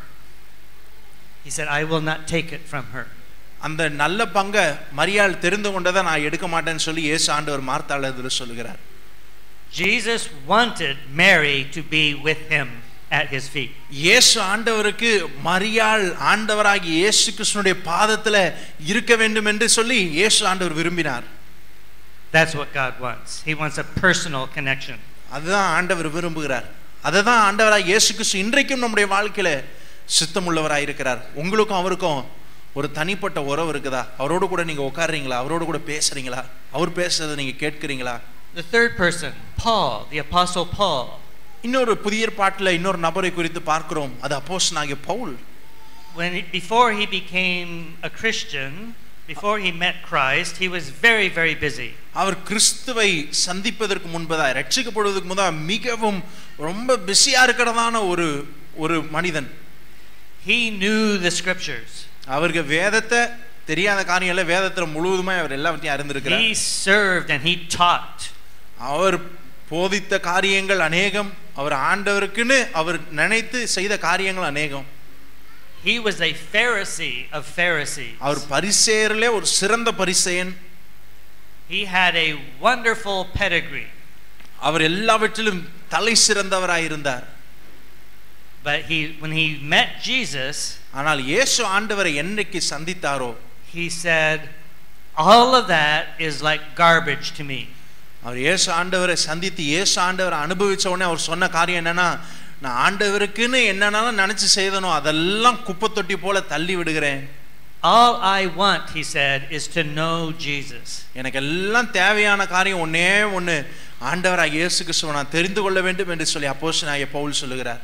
Speaker 1: He said, I will not take it from her.
Speaker 2: அந்த நல்ல பங்கை மரியாள் தெரிந்து கொண்டதை நான் எடுக்க மாட்டேன்னு சொல்லி இயேசு ஆண்டவர் மார்த்தாள் அதில் சொல்லுகிறார்.
Speaker 1: Jesus wanted Mary to be with him at his feet.
Speaker 2: இயேசு ஆண்டவருக்கு மரியாள் ஆண்டவராகிய இயேசு கிறிஸ்துவினுடைய பாதத்துல இருக்க வேண்டும் என்று சொல்லி இயேசு ஆண்டவர் விரும்பினார்.
Speaker 1: That's what God wants. He wants a personal connection.
Speaker 2: அதுதான் ஆண்டவர் விரும்புகிறார். அதுதான் ஆண்டவராகிய இயேசு கிறிஸ்து இன்றைக்கும் நம்முடைய வாழ்க்கையில சித்தமுள்ளவராய் இருக்கிறார். உங்களுக்கும் அவருக்கும் ஒரு தனிப்பட்ட உறவு இருக்குதா? அவரோடு கூட நீங்க உட்கார்றீங்களா? அவரோடு கூட பேசுறீங்களா? அவர் பேசுறதை நீங்க கேட்கிறீங்களா?
Speaker 1: The third person, Paul, the apostle Paul.
Speaker 2: இன்னொரு புதிய ஏற்பாட்டில் இன்னொரு நபரை குறித்து பார்க்கிறோம். அது அப்போஸ்தலனாகிய Pavul.
Speaker 1: Before he became a Christian, before he met Christ, he was very, very busy.
Speaker 2: அவர் கிறிஸ்துவை சந்திப்பதற்கு முன்பதாக, ரட்சிக்கப்படுவதற்கு முன்பதாக மிகவும் ரொம்ப பிஸியா இருக்கிறதான ஒரு மனிதன்.
Speaker 1: He knew the scriptures.
Speaker 2: அவருக்கு வேதத்தை தெரியாத காரியம் இல்லை, வேதத்துல முழுவதுமே அவர் எல்லாவற்றையும் அறிந்திருக்கிறார்.
Speaker 1: He served and he taught.
Speaker 2: அவர் போதித்த காரியங்கள் அநேகம், அவர் ஆண்டவருக்குன்னு அவர் நினைத்து செய்த காரியங்கள் அநேகம்.
Speaker 1: He was a Pharisee of Pharisees.
Speaker 2: அவர் பரிசேயரிலே ஒரு சிறந்த பரிசேயன்.
Speaker 1: He had a wonderful pedigree.
Speaker 2: அவர் எல்லாவற்றிலும் தலை சிறந்தவராய் இருந்தார்.
Speaker 1: But when he met Jesus,
Speaker 2: ஆனால் இயேசு ஆண்டவரை என்னைக்கு சந்தித்தாரோ,
Speaker 1: he said, all of that is like garbage to me.
Speaker 2: அவர் இயேசு ஆண்டவரை சந்தித்து இயேசு ஆண்டவரை அனுபவிச்ச உடனே அவர் சொன்ன காரியம் என்னன்னா, நான் ஆண்டவருக்குன்னு என்னன்னாலும் நினைச்சு செய்தனோ அதெல்லாம் குப்பை தொட்டி போல தள்ளி விடுகிறேன்.
Speaker 1: All I want, he said, is to know Jesus.
Speaker 2: எனக்கு எல்லாம் தேவையான காரியம் ஒண்ணே ஒண்ணு, ஆண்டவராகிய இயேசு கிறிஸ்துவை நான் தெரிந்து கொள்ள வேண்டும் என்று சொல்லி அப்போஸ்தலனாகிய பவுல் சொல்லுகிறார்.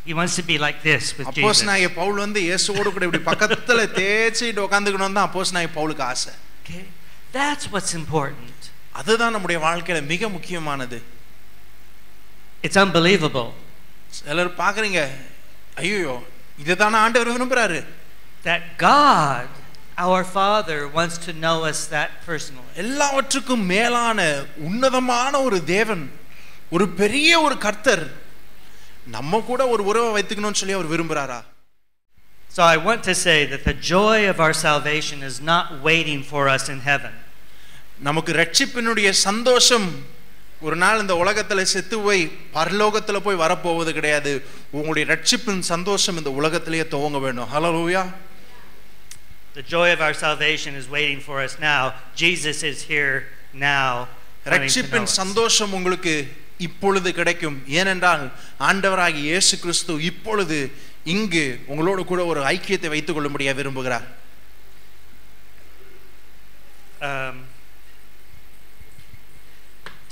Speaker 1: He wants to be like this with Jesus.
Speaker 2: அப்போஸ்தலனாகிய பவுல் வந்து இயேசுவோடு கூட இப்படி பக்கத்துல தேய்ச்சிட்டு உட்கார்ந்துக்கணும் தான் அப்போஸ்தலனாகிய பவுலுக்கு ஆசை.
Speaker 1: Okay, that's what's important.
Speaker 2: அதுதான் நம்முடைய வாழ்க்கையில மிக முக்கியமானது.
Speaker 1: It's unbelievable.
Speaker 2: சிலர் பார்க்கறீங்க, ஐயோ இதுதான ஆண்டவர் விரும்புறாரு.
Speaker 1: That God, our Father, wants to know us that personally.
Speaker 2: எல்லாவற்றுக்கும் மேலான உன்னதமான ஒரு தேவன், ஒரு பெரிய ஒரு கர்த்தர் நம்ம கூட ஒரு உறவை வைத்துக்கணும்னு சொல்லி அவர் விரும்புறாரா?
Speaker 1: So I want to say that the joy of our salvation is not waiting for us in heaven.
Speaker 2: நமக்கு ரட்சிப்பினுடைய சந்தோஷம் ஒரு நாள் இந்த உலகத்துல செத்து போய் பரலோகத்துல போய் வரப்போவது கிடையாது. உங்களுடைய ரட்சிப்பின் சந்தோஷம் இந்த உலகத்திலேயே துவங்க வேண்டும். ஹல்லேலூயா.
Speaker 1: The joy of our salvation is waiting for us now. Jesus is here now.
Speaker 2: ரட்சிப்பின் சந்தோஷம் உங்களுக்கு இப்பொழுது கிடைக்கும். ஏனென்றால் ஆண்டவராகிய இயேசு கிறிஸ்து இப்பொழுது இங்கு உங்களோடு கூட ஒரு ஐக்கியத்தை வைத்துக் கொள்ளும்படியா விரும்புகிறார்.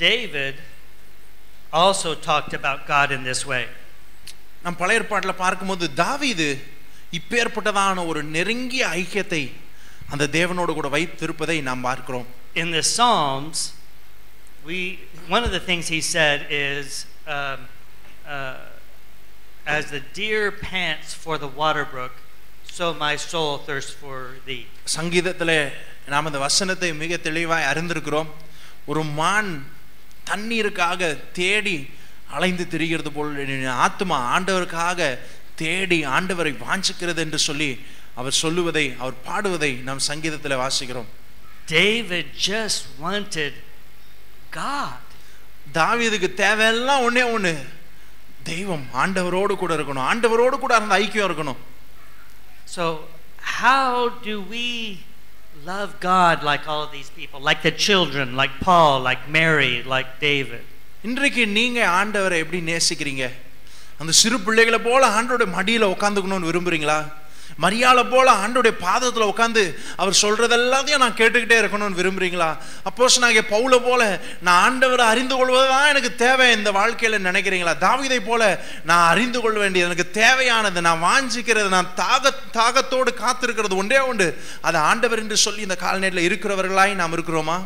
Speaker 1: David also talked about God in this way.
Speaker 2: நாம் பழைய ஏற்பாட்டில் பார்க்கும்போது தாவீது இப்பேற்பட்டதான ஒரு நெருங்கிய ஐக்கியத்தை அந்த தேவனோடு கூட வைத்திருப்பதை நாம் பார்க்கிறோம்.
Speaker 1: In the Psalms, one of the things he said is as the deer pants for the water brook, so my soul thirsts for thee.
Speaker 2: சங்கீதத்திலே நாம் அந்த வசனத்தை மிக தெளிவாய் அறிந்திருக்கிறோம். ஒரு மான் தண்ணீருக்காக தேடி அலைந்து திரிகிறது போல் ஆத்மா ஆண்டவருக்காக தேடி ஆண்டவரை வாஞ்சிக்கிறது என்று சொல்லி அவர் சொல்லுவதை, அவர் பாடுவதை நாம் சங்கீதத்தில் வாசிக்கிறோம்.
Speaker 1: David just wanted God.
Speaker 2: தாவீதுக்கு தேவையெல்லாம் ஒண்ணே ஒண்ணு, தெய்வம் ஆண்டவரோடு கூட இருக்கணும், ஆண்டவரோடு கூட அந்த ஐக்கியம் இருக்கணும்.
Speaker 1: So how do we love God like all of these people, like the children, like Paul, like Mary, like David?
Speaker 2: இன்றைக்கு நீங்க ஆண்டவரை எப்படி நேசிக்கிறீங்க? அந்த சிறு பிள்ளைகளை போல ஆண்டவருடைய மடியில உட்கார்ந்துக்கணும்னு விரும்புறீங்களா? மரியாளை போல ஆண்டவருடைய பாதத்துல உட்கார்ந்து அவர் சொல்றதெல்லாத்தையும் நான் கேட்டுக்கிட்டே இருக்கணும்னு விரும்புறீங்களா? அப்போஸ்தலனாகிய பவுல போல நான் ஆண்டவரை அறிந்து கொள்வதுதான் எனக்கு தேவை இந்த வாழ்க்கையில நினைக்கிறீங்களா? தாவீதை போல நான் அறிந்து கொள்ள வேண்டியது, எனக்கு தேவையானது, நான் வாஞ்சிக்கிறது, நான் தாகத்தோடு காத்திருக்கிறது ஒன்றே உண்டு, அது ஆண்டவர் என்று சொல்லி இந்த காலநிலையில் இருக்கிறவர்களாய் நாம் இருக்கிறோமா?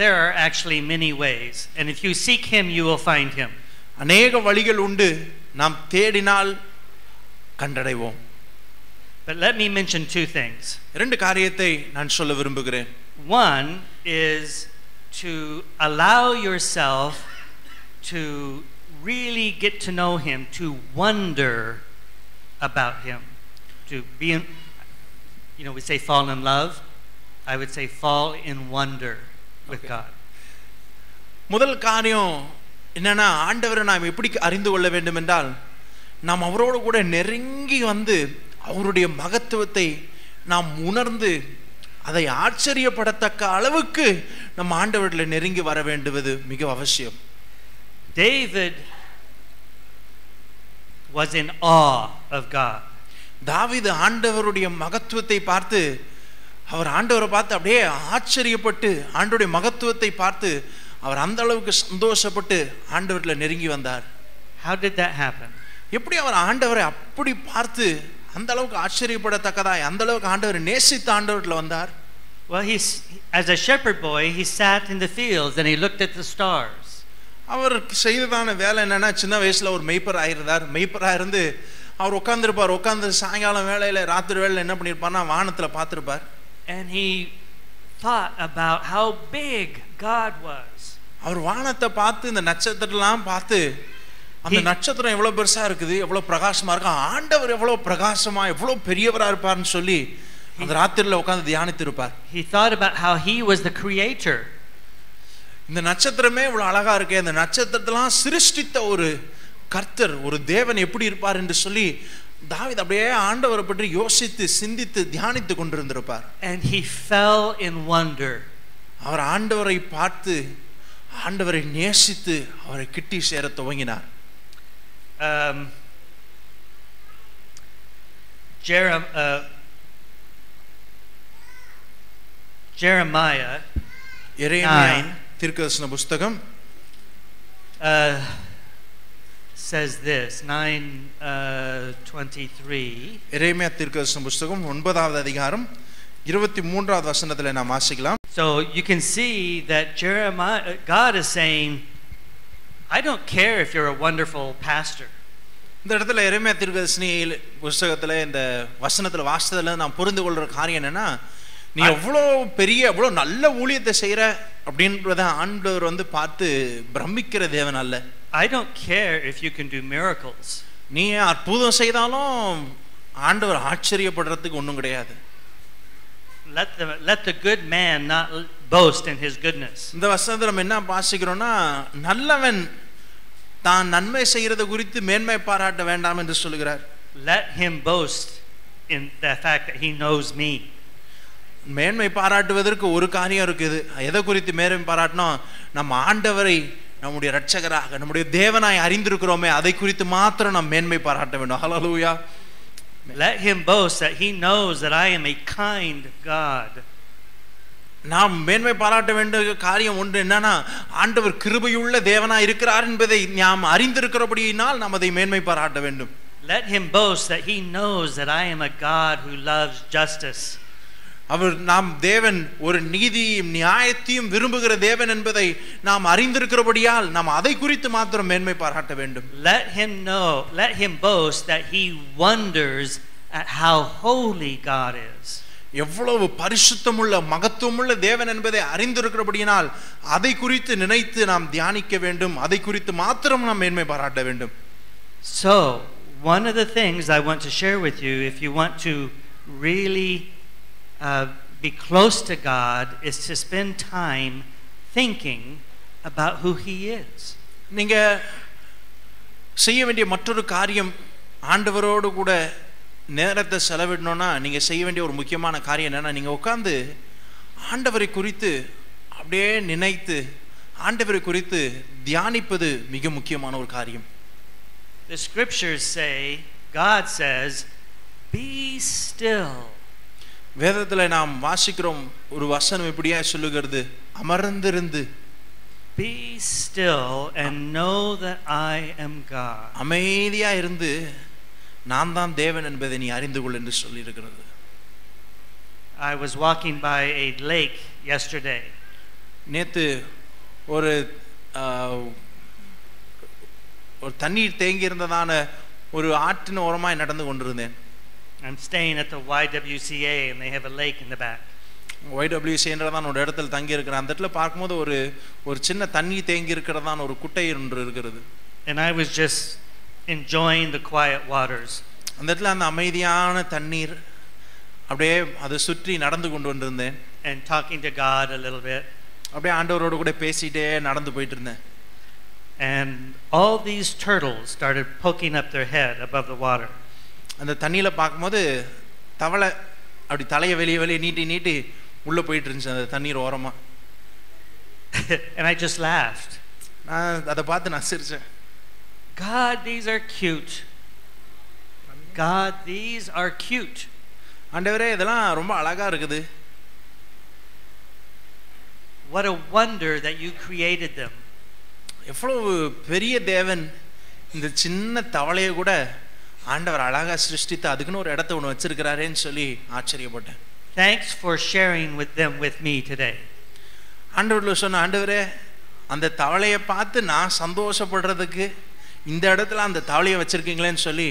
Speaker 1: There are actually many ways, and if you seek him you will find him.
Speaker 2: அநேக வழிகள் உண்டு, நாம் தேடினால் கண்டடைவோம்.
Speaker 1: But let me mention two things.
Speaker 2: இரண்டு காரியத்தை நான் சொல்ல விரும்புகிறேன்.
Speaker 1: One is to allow yourself to really get to know him, to wonder about him, to be in, we say fall in love. I would say fall in wonder with God.
Speaker 2: முதல் காரியம் என்னன்னா, ஆண்டவரை நாம் எப்படி அறிந்து கொள்ள வேண்டும் என்றால், நாம் அவரோடு கூட நெருங்கி வந்து அவருடைய மகத்துவத்தை நாம் உணர்ந்து அதை ஆச்சரியப்படத்தக்க அளவுக்கு நம் ஆண்டவரில் நெருங்கி வர வேண்டுவது மிக அவசியம்.
Speaker 1: David was in awe of God.
Speaker 2: தாவீது ஆண்டவருடைய மகத்துவத்தை பார்த்து, அவர் ஆண்டவரை பார்த்து அப்படியே ஆச்சரியப்பட்டு, ஆண்டவருடைய மகத்துவத்தை பார்த்து அவர் அந்த அளவுக்கு சந்தோஷப்பட்டு ஆண்டவரில் நெருங்கி வந்தார்.
Speaker 1: How did that happen?
Speaker 2: எப்படி அவர் ஆண்டவரை அப்படி பார்த்து அந்த அளவுக்கு ஆச்சரியப்படத்தக்கதாய் அந்த அளவுக்கு ஆண்டவரை நேசித்த ஆண்டவரில் வந்தார்?
Speaker 1: Well, as a shepherd boy, he sat in the fields and he looked at the stars.
Speaker 2: அவர் செய்ததான வேலை என்னன்னா, சின்ன வயசுல ஒரு மெய்ப்பர் ஆயிருந்தார். மெய்ப்பராக இருந்து அவர் உட்கார்ந்துருப்பார். உட்கார்ந்து சாயங்காலம் வேளையில ராத்திரி வேளையில என்ன பண்ணியிருப்பார்னா வானத்துல பார்த்திருப்பார்.
Speaker 1: And he thought about how big God was.
Speaker 2: அவர் வானத்தை பார்த்து இந்த நட்சத்திரம்லாம் பார்த்து, அந்த நட்சத்திரம் எவ்வளவு பெருசா இருக்குது, எவ்வளவு பிரகாசமா இருக்கு, ஆண்டவர் எவ்வளவு பிரகாசமா எவ்வளவு பெரியவரா இருப்பார்னு சொல்லி அந்த ராத்திரில உட்கார்ந்து தியானித்து இருப்பார்.
Speaker 1: He thought about how he was the creator.
Speaker 2: இந்த நட்சத்திரமே இவ்வளவு அழகா இருக்கே, இந்த நட்சத்திரத்தெல்லாம் சிருஷ்டித்த ஒரு கர்த்தர், ஒரு தேவன் எப்படி இருப்பார் என்று சொல்லி தாவீது அப்படியே ஆண்டவரை பற்றி யோசித்து சிந்தித்து தியானித்து கொண்டிருந்திருப்பார்.
Speaker 1: And he fell in wonder.
Speaker 2: அவர் ஆண்டவரை பார்த்து ஆண்டவரை நேசித்து அவரை கிட்டி சேர துவங்கினார்.
Speaker 1: Jeremiah
Speaker 2: தீர்க்கதரிசன புத்தகம்
Speaker 1: says this, 9:23.
Speaker 2: எரேமியா தீர்க்கதரிசன புத்தகம் 9வது அதிகாரம் 23வது வசனத்திலே நாம் வாசிக்கலாம்.
Speaker 1: So you can see that God is saying, I don't care if you're a wonderful pastor.
Speaker 2: இந்த இடத்துல எரேமியா தீர்க்கதரிசி புத்தகத்துல இந்த வசனத்துல வாசித்ததுல நாம் புரிந்து கொள்ற காரியம் என்னன்னா, நீ எவ்வளோ பெரிய எவ்வளோ நல்ல ஊழியத்தை செய்யற அப்படின்றத ஆண்டவர் வந்து பார்த்து பிரமிக்கிற தேவன் அல்ல.
Speaker 1: I don't care if you can do miracles.
Speaker 2: நீ அற்புதம் செய்தாலும் ஆண்டவர் ஆச்சரியப்படுறதுக்கு ஒண்ணும் கிடையாது.
Speaker 1: Let the good man not boast in his goodness.
Speaker 2: இந்த வசனத்துல நம்ம என்ன வாசிக்கிறோம்னா, நல்லவன் தான் நன்மை செய்யறது குறித்து மேன்மை பாராட்ட வேண்டாம் என்று சொல்கிறார்.
Speaker 1: Let him boast in the fact that he knows me.
Speaker 2: மேன்மை பாராட்டுவதற்கு ஒரு காரியம் இருக்குது. எதை குறித்து மேன்மை பாராட்டணும்? நம்ம ஆண்டவரை நம்முடைய இரட்சகராக நம்முடைய தேவனாய் அறிந்திருக்கிறோமே, அதை குறித்து மாத்திரம் நாம் மேன்மை பாராட்ட வேண்டும். ஹல்லேலூயா.
Speaker 1: Let him boast that he knows that I am a kind God.
Speaker 2: நாம் மேன்மை பாராட்ட வேண்டிய காரியம் ஒன்று என்னன்னா, ஆண்டவர் கிருபையுள்ள தேவனாய் இருக்கிறார் என்பதை நாம் அறிந்திருக்கிறபடியினால் நாம் அதை மேன்மை பாராட்ட வேண்டும்.
Speaker 1: Let him boast that he knows that I am a God who loves justice.
Speaker 2: அவர் நாம் தேவன் ஒரு நீதியும் நியாயத்தையும் விரும்புகிற தேவன் என்பதை நாம் அறிந்திருக்கிறபடியால் நாம் அதை குறித்து மாத்திரம் மேன்மை பாராட்ட வேண்டும்.
Speaker 1: Let him boast that he wonders at how holy God is.
Speaker 2: எவ்வளவு பரிசுத்தமுள்ள மகத்துவமுள்ள தேவன் என்பதை அறிந்திருக்கிறபடியினால் அதை குறித்து நினைத்து நாம் தியானிக்க வேண்டும். அதை குறித்து மாத்திரம் நாம் மேன்மை பாராட்ட வேண்டும்.
Speaker 1: So, one of the things I want to share with you, if you want to really be close to God, is to spend time thinking about who he is.
Speaker 2: நீங்க செய்ய வேண்டிய மற்றொரு காரியம், ஆண்டவரோடு கூட நேரத்தை செலவிடணும்னா நீங்க செய்ய வேண்டிய ஒரு முக்கியமான காரியம் என்னன்னா, நீங்க உட்கார்ந்து ஆண்டவரை குறித்து அப்படியே நினைத்து ஆண்டவரை குறித்து தியானிப்பது மிக முக்கியமான ஒரு காரியம்.
Speaker 1: The scriptures say, God says, be still.
Speaker 2: வேதத்துல நாம் வாசிக்கிறோம் ஒரு வசனம் இப்படியா சொல்லுகிறது, அமர்ந்திருந்து
Speaker 1: be still and know that I am God.
Speaker 2: அமைதியா இருந்து நான் தான் தேவன் என்பதை நீ அறிந்து கொள் என்று சொல்லி இருக்கிறது.
Speaker 1: I was walking by a lake yesterday.
Speaker 2: நேத்து ஒரு தண்ணீர் தேங்கி இருந்ததான ஒரு ஆற்றின் ஓரமாய் நடந்து கொண்டிருந்தேன்.
Speaker 1: I'm staying at the YWCA and they have a lake in the back.
Speaker 2: YWCAன்றதான் ஒரு இடத்துல தங்கி இருக்கிறேன். அந்த இடத்துல பார்க்கும்போது ஒரு சின்ன தண்ணி தேங்கி இருக்கிறதான ஒரு குட்டை ஒன்று இருக்கிறது.
Speaker 1: And I was just enjoying the quiet waters.
Speaker 2: அந்த இடத்துல அந்த அமைதியான தண்ணீர் அப்படியே அதை சுற்றி நடந்து கொண்டு வந்திருந்தேன்.
Speaker 1: And talking to God a little bit.
Speaker 2: அப்படியே ஆண்டவரோடு கூட பேசிட்டே நடந்து போயிட்டு இருந்தேன்.
Speaker 1: And all these turtles started poking up their head above the water.
Speaker 2: அந்த தண்ணியில பார்க்கும்போது தவளை அப்படி தலையை வெளியே நீட்டி உள்ள போயிட்டு இருந்துச்சு அந்த தண்ணீர் ஓரமா.
Speaker 1: And I just laughed.
Speaker 2: நான் அதை பார்த்து நான் சிரிச்சேன்.
Speaker 1: God, these are cute. God, these are cute.
Speaker 2: ஆண்டவரே இதெல்லாம் ரொம்ப அழகா இருக்குது.
Speaker 1: What a wonder that you created them.
Speaker 2: எவ்வளவு பெரிய தேவன் இந்த சின்ன தவளையை கூட ஆண்டவர் அழகா சிருஷ்டித்து அதுக்குன்னு ஒரு இடத்தை ஒன்று வச்சிருக்கிறாரேன்னு சொல்லி ஆச்சரியப்பட்டேன்.
Speaker 1: Thanks for sharing them with me today.
Speaker 2: ஆண்டவர்ல சொன்ன, ஆண்டவரே அந்த தவளையை பார்த்து நான் சந்தோஷப்படுறதுக்கு இந்த இடத்துல அந்த தவளையை வச்சிருக்கீங்களேன்னு சொல்லி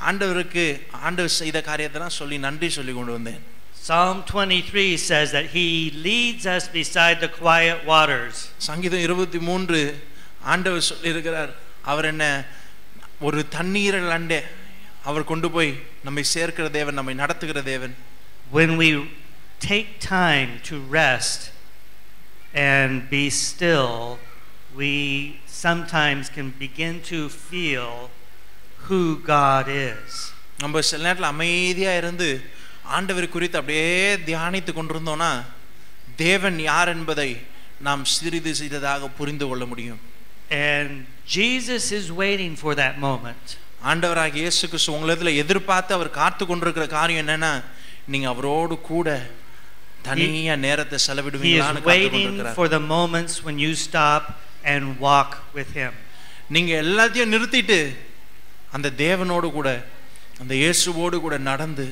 Speaker 2: ஆண்டவர் செய்த காரியத்தெல்லாம் சொல்லி நன்றி சொல்லி கொண்டு வந்தேன்.
Speaker 1: Psalm 23 says that he leads us beside the quiet waters.
Speaker 2: சங்கீதம் 23 ஆண்டவர் சொல்லி இருக்கிறார், அவர் என்ன ஒரு தண்ணீரில் அண்டே அவர் கொண்டு போய் நம்மை சேர்க்கிற தேவன், நம்மை நடத்துகிற தேவன்.
Speaker 1: When we take time to rest and be still, we sometimes can begin to feel who God is.
Speaker 2: நம்ம சில நேரத்தில் அமைதியா இருந்து ஆண்டவர் குறித்து அப்படியே தியானித்து கொண்டிருந்தோம்னா தேவன் யார் என்பதை நாம் சிறிது சிறிதாக புரிந்து கொள்ள முடியும்.
Speaker 1: And Jesus is waiting for that moment.
Speaker 2: ஆண்டவராகிய இயேசு கிறிஸ்து உங்களிடத்துல எதிர்பார்த்து அவர் காத்து கொண்டிருக்கிற காரியம் என்னன்னா, நீங்க அவரோடு கூட தனியா நேரத்தை செலவிடுவீங்களான்னு காத்து கொண்டிருக்கிறார்.
Speaker 1: For the moments when you stop and walk with him.
Speaker 2: நீங்க எல்லாத்தையும் நிறுத்திட்டு அந்த தேவனோடு கூட அந்த இயேசுவோடு கூட நடந்து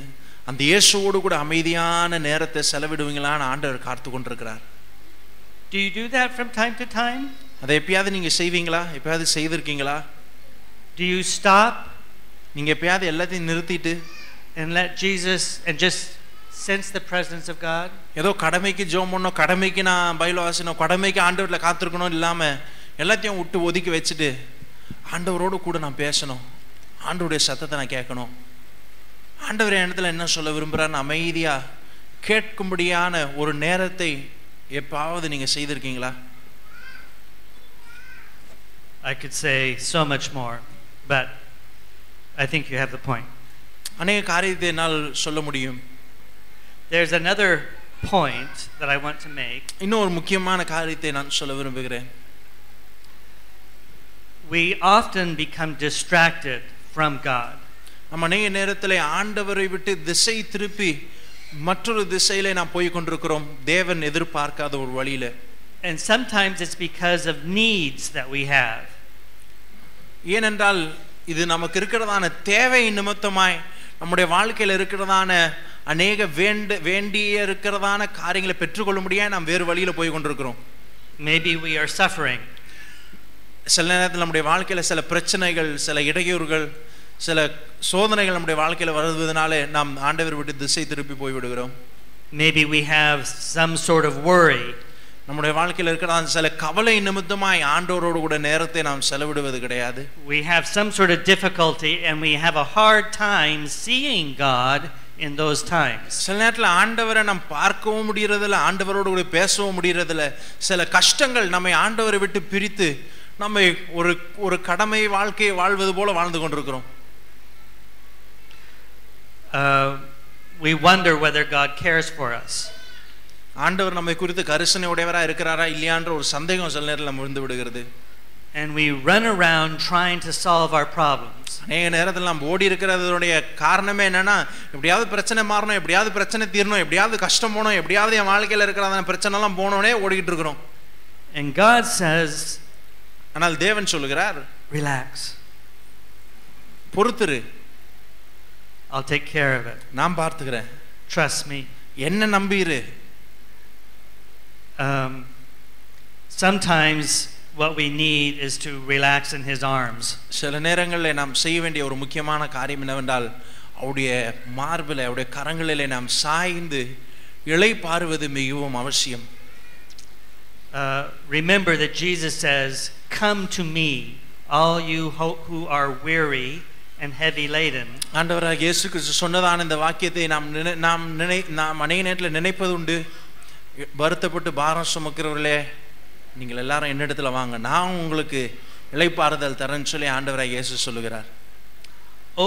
Speaker 2: அந்த இயேசுவோடு கூட அமைதியான நேரத்தை செலவிடுவீங்களான்னு ஆண்டவர் காத்து கொண்டிருக்கிறார்.
Speaker 1: Do you do that from time to time?
Speaker 2: அதை எப்பயாவது நீங்க செய்வீங்களா? எப்பயாவது செய்திருக்கீங்களா?
Speaker 1: Do you stop
Speaker 2: நீங்க எப்பயாவது எல்லாத்தையும் நிறுத்திட்டு
Speaker 1: and let Jesus and just sense the presence of God?
Speaker 2: ஏதோ கடமைக்கு ஜெபம் பண்ணணும், கடமைக்கு நான் பைபிள் வாசிக்கணும், கடமைக்கு ஆண்டவர்ல காத்திருக்கணும் இல்லாம எல்லாத்தையும் விட்டு ஒதுக்கி வச்சுட்டு ஆண்டவரோடு கூட நான் பேசணும், ஆண்டவருடைய சத்தத்தை நான் கேட்கணும், ஆண்டவர் இடத்துல என்ன சொல்ல விரும்புறான்னு அமைதியா கேட்கும்படியான ஒரு நேரத்தை எப்பாவது நீங்க செய்திருக்கீங்களா?
Speaker 1: I could say so much more, but I think you have the point.
Speaker 2: அநேக காரியத்தை என்னால் சொல்ல முடியும்.
Speaker 1: There's another point that I want to make.
Speaker 2: இன்னொரு முக்கியமான காரியத்தை நான் சொல்ல விரும்புகிறேன்.
Speaker 1: We often become distracted from God.
Speaker 2: நம்ம அநேக நேரத்தில் ஆண்டவரை விட்டு திசை திருப்பி மற்றொரு திசையிலே நாம் போய் கொண்டிருக்கிறோம், தேவன் எதிர்பார்க்காத ஒரு வழியில.
Speaker 1: And sometimes it's because of needs that we have.
Speaker 2: ஏனென்றால் இது நமக்கு இருக்கிறதான தேவை நிமித்தமாய் நம்முடைய வாழ்க்கையில் இருக்கிறதான அநேக வேண்டிய இருக்கிறதான காரியங்களை பெற்றுக்கொள்ள முடியாது நாம் வேறு வழியில போய் கொண்டிருக்கிறோம்.
Speaker 1: Maybe we are suffering.
Speaker 2: சில நேரத்தில் நம்முடைய வாழ்க்கையில் சில பிரச்சனைகள், சில இடையூறுகள், சில சோதனைகள் நம்முடைய வாழ்க்கையில் வருவதனால நாம் ஆண்டவர் விட்டு திசை திருப்பி போய் விடுகிறோம்.
Speaker 1: Maybe we have some sort of worry.
Speaker 2: நம்முடைய வாழ்க்கையில் இருக்கிற சில கவலை நிமித்தமாய் ஆண்டவரோடு கூட நேரத்தை நாம் செலவிடுவது கிடையாது.
Speaker 1: We have some sort of difficulty and we have a hard time seeing God in those times.
Speaker 2: சில நேரத்தில் ஆண்டவரை நாம் பார்க்கவும் முடியறதில்ல, ஆண்டவரோடு கூட பேசவும் முடியறதில்ல. சில கஷ்டங்கள் நம்மை ஆண்டவரை விட்டு பிரித்து நம்மை ஒரு கடமை வாழ்க்கையை வாழ்வது போல வாழ்ந்து கொண்டிருக்கிறோம்.
Speaker 1: We wonder whether God cares for us.
Speaker 2: ஆண்டவர் நம்மை குறித்து கரிசனை உடையவராக இருக்கிறாரா இல்லையான்ற ஒரு சந்தேகம் சில நேரத்தில் நம்ம விழுந்து விடுகிறது.
Speaker 1: And we run around trying to solve our problems.
Speaker 2: அநேக நேரத்தில் நாம் ஓடி இருக்கிறதுடைய காரணமே என்னன்னா, எப்படியாவது பிரச்சனை மாறணும், எப்படியாவது பிரச்சனை தீரணும், எப்படியாவது கஷ்டம் போகணும், எப்படியாவது என் வாழ்க்கையில் இருக்கிற பிரச்சனை எல்லாம் போனோடனே ஓடிக்கிட்டு இருக்கிறோம்.
Speaker 1: And God says,
Speaker 2: ஆனால் தேவன் சொல்லுகிறார்,
Speaker 1: relax.
Speaker 2: பொறுத்துரு,
Speaker 1: I'll take care of it.
Speaker 2: நான் பார்த்துக்கிறேன்.
Speaker 1: Trust me.
Speaker 2: என்ன நம்பிரு.
Speaker 1: Sometimes what we need is to relax in his arms.
Speaker 2: சில நேரங்களில் நாம் செய்ய வேண்டிய ஒரு முக்கியமான காரியம் என்னவென்றால், அவருடைய மார்பில், அவருடைய கரங்களிலே நாம் சாய்ந்து இளைப்பாறுவது மிகவும் அவசியம்.
Speaker 1: Remember that Jesus says, come to me, all you who are weary and heavy laden.
Speaker 2: ஆண்டவராகிய இயேசு கிறிஸ்து சொன்னதான இந்த வாக்கியத்தை நாம் அநேக நேரத்தில் நினைப்பது உண்டு. வருத்தப்பட்டு பாரம் சுமக்கிறவர்களே, நீங்கள் எல்லாரும் என்னிடத்துல வாங்க, நான் உங்களுக்கு இளைப்பாறுதல் தரேன்னு சொல்லி ஆண்டவராகிய இயேசு சொல்லுகிறார்.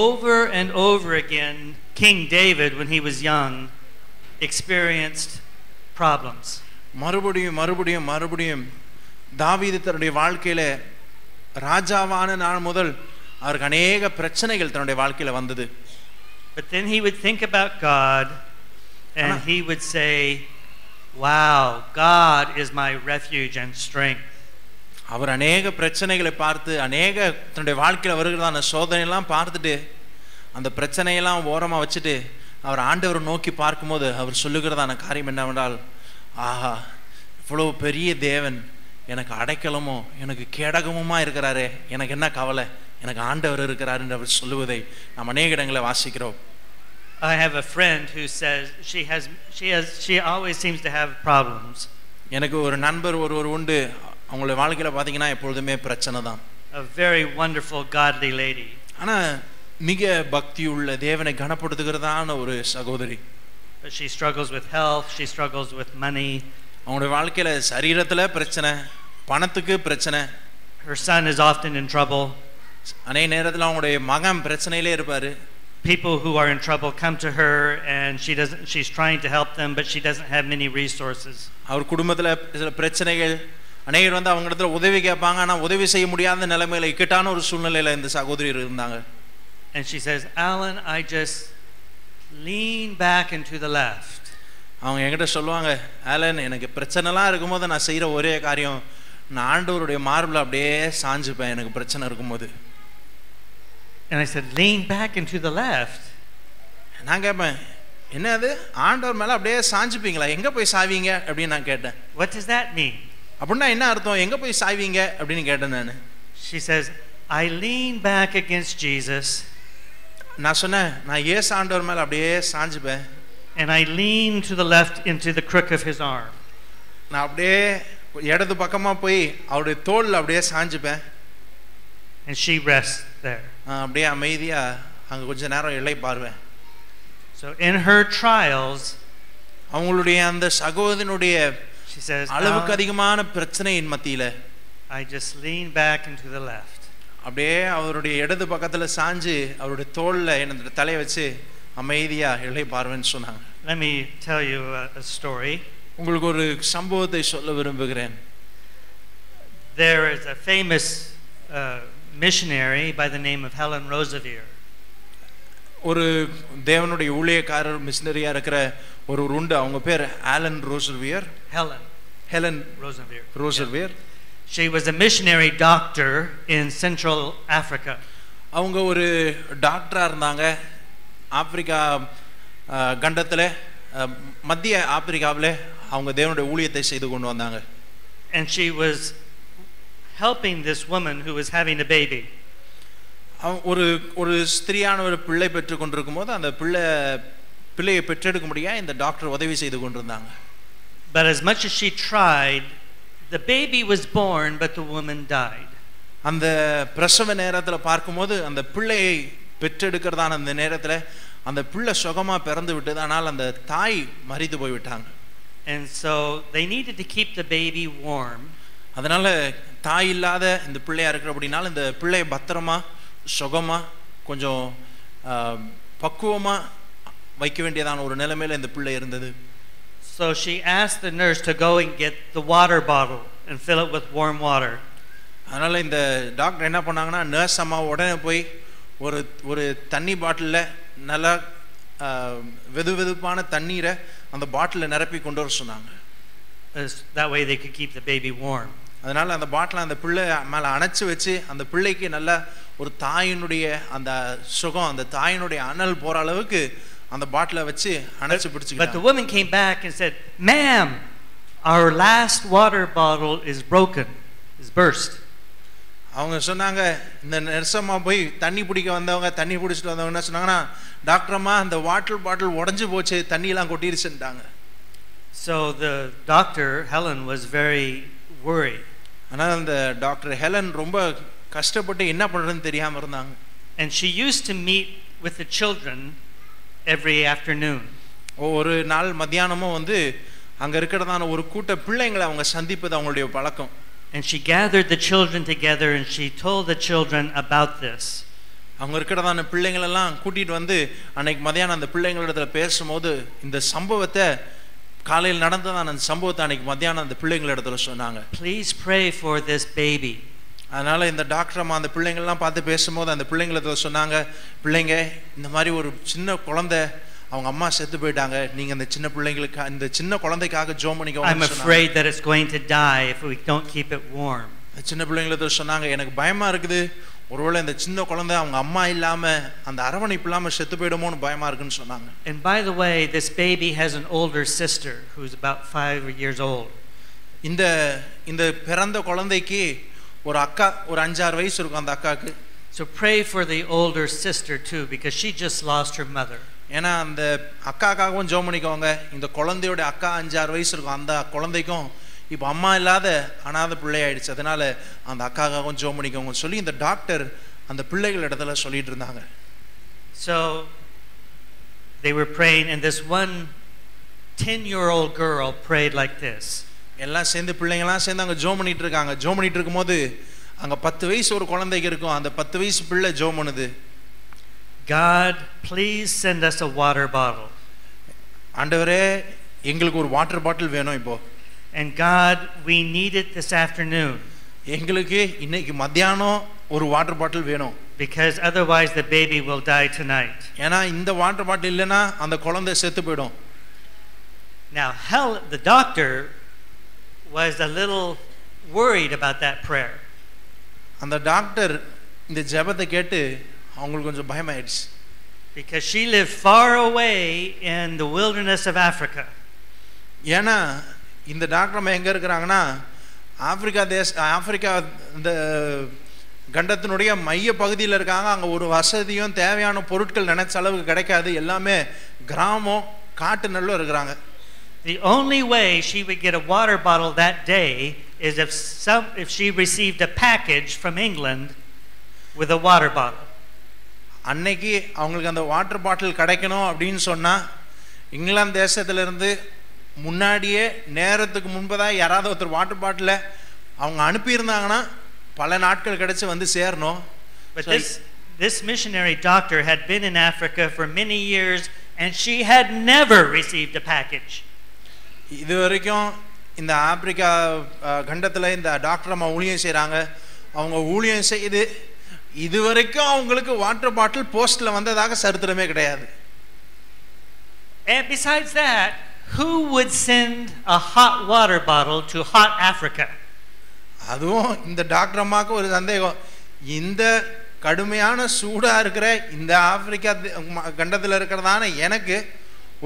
Speaker 1: Over and over again, King David, when he was young, experienced problems. மறுபடியும் தாவீது தன்னுடைய வாழ்க்கையில ராஜாவான நாள் முதல் அவருக்கு அநேக பிரச்சனைகள் தன்னுடைய வாழ்க்கையில வந்தது. But then he would think about God and he would say, wow, God is my refuge and strength.
Speaker 2: அவர் அநேக பிரச்சனைகளை பார்த்து, அநேக தன்னுடைய வாழ்க்கையில் வருகிறதான சோதனையெல்லாம் பார்த்துட்டு, அந்த பிரச்சனையெல்லாம் ஓரமாக வச்சுட்டு அவர் ஆண்டவரை நோக்கி பார்க்கும்போது அவர் சொல்லுகிறதான காரியம் என்னவென்றால், ஆஹா, இவ்வளோ பெரிய தேவன் எனக்கு அடைக்கலமோ, எனக்கு கேடகமுமா இருக்கிறாரே, எனக்கு என்ன கவலை, எனக்கு ஆண்டவர் இருக்கிறார் என்று அவர் சொல்லுவதை நாம் அநேக இடங்களை வாசிக்கிறோம்.
Speaker 1: I have a friend who says she always seems to have problems.
Speaker 2: எனக்கு ஒரு நண்பர் ஒருவர் உண்டு, அவங்களுடைய வாழ்க்கையில பாத்தீங்கன்னா எப்பொழுதுமே பிரச்சனை தான்.
Speaker 1: A very wonderful godly lady.
Speaker 2: ஆனா மிக பக்தியுள்ள, தேவனை கனப்படுத்துகிறதான ஒரு சகோதரி.
Speaker 1: But she struggles with health, she struggles with money.
Speaker 2: அவங்களுடைய வாழ்க்கையில சரீரத்துல பிரச்சனை, பணத்துக்கு பிரச்சனை.
Speaker 1: Her son is often in trouble.
Speaker 2: அநேக நேரத்துல அவங்களுடைய மகன் பிரச்சனையிலே இருப்பாரு.
Speaker 1: People who are in trouble come to her and she's trying to help them, but she doesn't have many resources.
Speaker 2: அவர் குடும்பத்துல சில பிரச்சனைகள், அநேகர் வந்து அவங்க இடத்துல உதவி கேட்பாங்க, ஆனா உதவி செய்ய முடியாத நிலைமையில, இக்கட்டான ஒரு சூழ்நிலையில இந்த சகோதரி இருந்தாங்க.
Speaker 1: And she says, Alan, I just lean back into the left.
Speaker 2: அவங்க என்கிட்ட சொல்லுவாங்க, ஆலன், எனக்கு பிரச்சனைலாம் இருக்கும்போது நான் செய்யற ஒரே காரியம், நான் ஆண்டவருடைய மார்பில் அப்படியே சாஞ்சுப்பேன் எனக்கு பிரச்சனை இருக்கும்போது.
Speaker 1: And I said, lean back into the left.
Speaker 2: நான் கேட்பேன், என்ன அது, ஆண்டவர் மேல அப்படியே சாஞ்சுப்பீங்களா, எங்க போய் சாவீங்க அப்படின்னு நான் கேட்டேன்.
Speaker 1: What does that mean?
Speaker 2: அப்படின்னா என்ன அர்த்தம், எங்க போய் சாய்வீங்க அப்படின்னு கேட்டேன் நான்.
Speaker 1: She says, I lean back against Jesus.
Speaker 2: நான் சொன்னேன், நான் இயேசு ஆண்டவர் மேல அப்படியே சாஞ்சுப்பேன்.
Speaker 1: And I lean to the left into the crook of his arm.
Speaker 2: நான் அப்படியே இடது பக்கமா போய் அவருடைய தோள்ல அப்படியே சாஞ்சுப்பேன்.
Speaker 1: And she rests there.
Speaker 2: அப்படியே அமைதியா அங்க கொஞ்ச நேரம் இளைப்பாறுவேன்.
Speaker 1: So in her trials,
Speaker 2: அவங்களுடைய அந்த சகோதரனுடைய
Speaker 1: she says,
Speaker 2: அளவுக்கு அதிகமான பிரச்சனையின் மத்தியில
Speaker 1: I just lean back into the left.
Speaker 2: அப்படியே அவருடைய இடது பக்கத்துல சாஞ்சு அவருடைய தோள்ல என்னோட தலையை வச்சு அமைதியா இளைப்பாறுவேன்னு சொன்னாங்க.
Speaker 1: Let me tell you a story.
Speaker 2: உங்களுக்கு ஒரு சம்பவத்தை சொல்ல விரும்புகிறேன்.
Speaker 1: There is a famous missionary by the name of Helen Roseveare.
Speaker 2: ஒரு தேவனுடைய ஊழியக்காரர் மிஷனரியா இருக்கிற ஒரு உண்டு, அவங்க பேர் Alan Roseveare. Helen Roseveare.
Speaker 1: She was a missionary doctor in Central Africa.
Speaker 2: அவங்க ஒரு டாக்டரா இருந்தாங்க ஆப்பிரிக்கா கண்டத்துல, மத்திய ஆப்பிரிக்காவிலே அவங்க தேவனுடைய ஊழியத்தை செய்து கொண்டு வந்தாங்க.
Speaker 1: And she was helping this woman who was having a baby.
Speaker 2: ஒரு ஸ்திரியான ஒரு பிள்ளை பெற்று கொண்டிருக்கும் போது அந்த பிள்ளையை பெற்றெடுக்க முடியாது இந்த டாக்டர் உதவி செய்து கொண்டிருந்தாங்க.
Speaker 1: But as much as she tried, the baby was born but the woman died.
Speaker 2: அந்த பிரசவ நேரத்துல பார்க்கும்போது அந்த பிள்ளையை பெற்றெடுக்கிறதான அந்த நேரத்துல அந்த பிள்ளை சுகமா பிறந்து விட்டது, ஆனால் அந்த தாய் மரித்து போய் விட்டாங்க.
Speaker 1: And so they needed to keep the baby warm.
Speaker 2: அதனால தாய் இல்லாத இந்த பிள்ளையா இருக்கிற அப்படினால இந்த பிள்ளையை பத்திரமா சுகமா கொஞ்சம் பக்குவமா வைக்க வேண்டியதான ஒரு நிலைமையில இந்த பிள்ளை இருந்தது.
Speaker 1: So she asked the nurse to go and get the water bottle and fill it with warm water.
Speaker 2: அதனால இந்த டாக்டர் என்ன பண்ணாங்கன்னா, நர்ஸ் அம்மா உடனே போய் ஒரு தண்ணி பாட்டில்ல நல்லா வெதுவெதுப்பான தண்ணீரை அந்த பாட்டில நிரப்பி கொண்டு வர சொன்னாங்க.
Speaker 1: That way they could keep the baby warm.
Speaker 2: அதனால அந்த பாட்டில அந்த பிள்ளை மேல அணைச்சு வச்சு அந்த பிள்ளைக்கு நல்ல ஒரு தாயினுடைய அந்த சுகம், அந்த தாயினுடைய அனல் போற அளவுக்கு அந்த பாட்டில வச்சு அணைச்சு பிடிச்சிட்டாங்க.
Speaker 1: But the woman came back and said, "Ma'am, our last water bottle is broken, is burst."
Speaker 2: அவங்க சொன்னாங்க, இந்த நர்சம்மா போய் தண்ணி பிடிக்க வந்தவங்க தண்ணி பிடிச்சிட்டு வந்தவங்க என்ன சொன்னாங்கன்னா, டாக்டர் அம்மா அந்த வாட்டர் பாட்டில் உடைஞ்சு போச்சு, தண்ணி எல்லாம் கொட்டிருச்சுட்டாங்க.
Speaker 1: So the doctor Helen was very worried.
Speaker 2: ஆனா அந்த டாக்டர் ஹெலன் ரொம்ப கஷ்டப்பட்டு என்ன பண்றதுன்னு தெரியாம இருந்தாங்க.
Speaker 1: And she used to meet with the children every afternoon.
Speaker 2: ஒரு நாள் மத்தியானமும் வந்து அங்க இருக்கிறதான ஒரு கூட்ட பிள்ளைங்களை அவங்க சந்திப்பது அவங்களுடைய பழக்கம்.
Speaker 1: And she gathered the children together and she told the children about this.
Speaker 2: அவங்க இருக்கிறதான பிள்ளைகள் எல்லாம் கூட்டிட்டு வந்து அன்னைக்கு மத்தியானம் அந்த பிள்ளைங்களிடத்துல பேசும்போது இந்த சம்பவத்தை காலையில் நடந்ததான அந்த சம்பவத்தை அன்னைக்கு மத்தியானம் அந்த பிள்ளைங்களிடத்துல சொன்னாங்க.
Speaker 1: Please pray for this baby.
Speaker 2: அதனால இந்த டாக்டர் அம்மா அந்த பிள்ளைங்கள்லாம் பார்த்து பேசும்போது அந்த பிள்ளைங்களிடத்துல சொன்னாங்க, பிள்ளைங்க இந்த மாதிரி ஒரு சின்ன குழந்தை அவங்க அம்மா செத்து போயிட்டாங்க, நீங்க இந்த சின்ன பிள்ளைங்களுக்கு இந்த சின்ன குழந்தைக்காக ஜெபம் பண்ணிக்கோங்க.
Speaker 1: I'm afraid that it's going to die if we don't keep it warm.
Speaker 2: சின்ன பிள்ளைங்களிடத்துல சொன்னாங்க, எனக்கு பயமா இருக்குது, ஒருவேளை இந்த சின்ன குழந்தை அவங்க அம்மா இல்லாம அந்த அரவணைப்பு இல்லாம செத்து போயிடுமோன்னு பயமா இருக்குன்னு சொன்னாங்க.
Speaker 1: And by the way, this baby has an older sister who's about 5 years old.
Speaker 2: இந்த பிறந்த குழந்தைக்கு ஒரு அக்கா ஒரு 5-6 வயசு இருக்கும் அந்த அக்காக்கு.
Speaker 1: So pray for the older sister too because she just lost her mother.
Speaker 2: ஏன்னா அந்த அக்காக்காகவும் ஜெபம் பண்ணிக்கோங்க, இந்த குழந்தையோட அக்கா 5-6 வயசு இருக்கும், அந்த குழந்தைக்கும் இப்போ அம்மா இல்லாத அனாதை பிள்ளை ஆயிடுச்சு, அதனால அந்த அக்காக்காகவும் ஜெபம் பண்ணிக்கோங்க சொல்லி இந்த டாக்டர் அந்த பிள்ளைகள் இடத்துல சொல்லிட்டு இருந்தாங்க.
Speaker 1: So they were praying and this one 10-year-old girl prayed like this.
Speaker 2: எல்லாம் சேர்ந்து பிள்ளைங்கலாம் சேர்ந்து அங்க ஜெபம் பண்ணிட்டு இருக்காங்க. ஜெபம் பண்ணிட்டு இருக்கும்போது அங்க 10 வயசு ஒரு குழந்தைக்கு இருக்கும், அந்த 10 வயசு பிள்ளை ஜெபம் பண்ணுது,
Speaker 1: God, please send us a water bottle.
Speaker 2: ஆண்டவரே எங்களுக்கு ஒரு வாட்டர் பாட்டில் வேணும் இப்போ.
Speaker 1: And God, we need it this afternoon.
Speaker 2: எங்களுக்கு இன்னைக்கு மத்தியானம் ஒரு வாட்டர் பாட்டில் வேணும்.
Speaker 1: Because otherwise the baby will die tonight.
Speaker 2: ஏன்னா இந்த வாட்டர் பாட்டில் இல்லனா அந்த குழந்தை செத்து போய்டும்.
Speaker 1: Now the doctor was a little worried about that prayer.
Speaker 2: அந்த டாக்டர் இந்த ஜெபத்தை கேட்டு அவங்களுக்கு கொஞ்சம் பயமாயிடுச்சு.
Speaker 1: Because she lived far away in the wilderness of Africa.
Speaker 2: ஏன்னா இந்த டாக்டர் அம்மா எங்க இருக்கறாங்கன்னா ஆப்பிரிக்கா இந்த கண்டத்தினுடைய மைய பகுதியில் இருக்காங்க. அங்கே ஒரு வசதியும் தேவையான பொருட்கள் நினைச்ச அளவுக்கு கிடைக்காது. எல்லாமே கிராமம் காட்டு நல்ல இருக்கிறாங்க.
Speaker 1: The only way she would get a water bottle that day is if she received a package from England with a water bottle.
Speaker 2: அன்னைக்கு அவங்களுக்கு அந்த வாட்டர் பாட்டில் கிடைக்கணும் அப்படின்னு சொன்னா இங்கிலாந்து தேசத்திலிருந்து முன்னாடியே நேரத்துக்கு முன்பதாக யாராவது ஒருத்தர் வாட்டர் பாட்டில அவங்க அனுப்பியிருந்தாங்கன்னா பல நாட்கள் கிடைச்சு வந்து சேரணும்.
Speaker 1: But this missionary doctor had been in Africa for many years and she had never received a package.
Speaker 2: இதுவரைக்கும் இந்த ஆப்பிரிக்கா கண்டத்தில் இந்த டாக்டர் அம்மா ஊழியம் செய்கிறாங்க. அவங்க ஊழியம் செய்து இதுவரைக்கும் அவங்களுக்கு வாட்டர் பாட்டில் போஸ்ட்ல வந்ததாக சரித்திரமே கிடையாது.
Speaker 1: And besides that, who would send a hot water bottle to hot Africa?
Speaker 2: அதுவும் இந்த டாக்டர் அம்மாக்கு ஒரு சந்தேகம், இந்த கடுமையான சூடா இருக்கிற இந்த ஆப்பிரிக்கா கண்டத்தில் இருக்கிறதான எனக்கு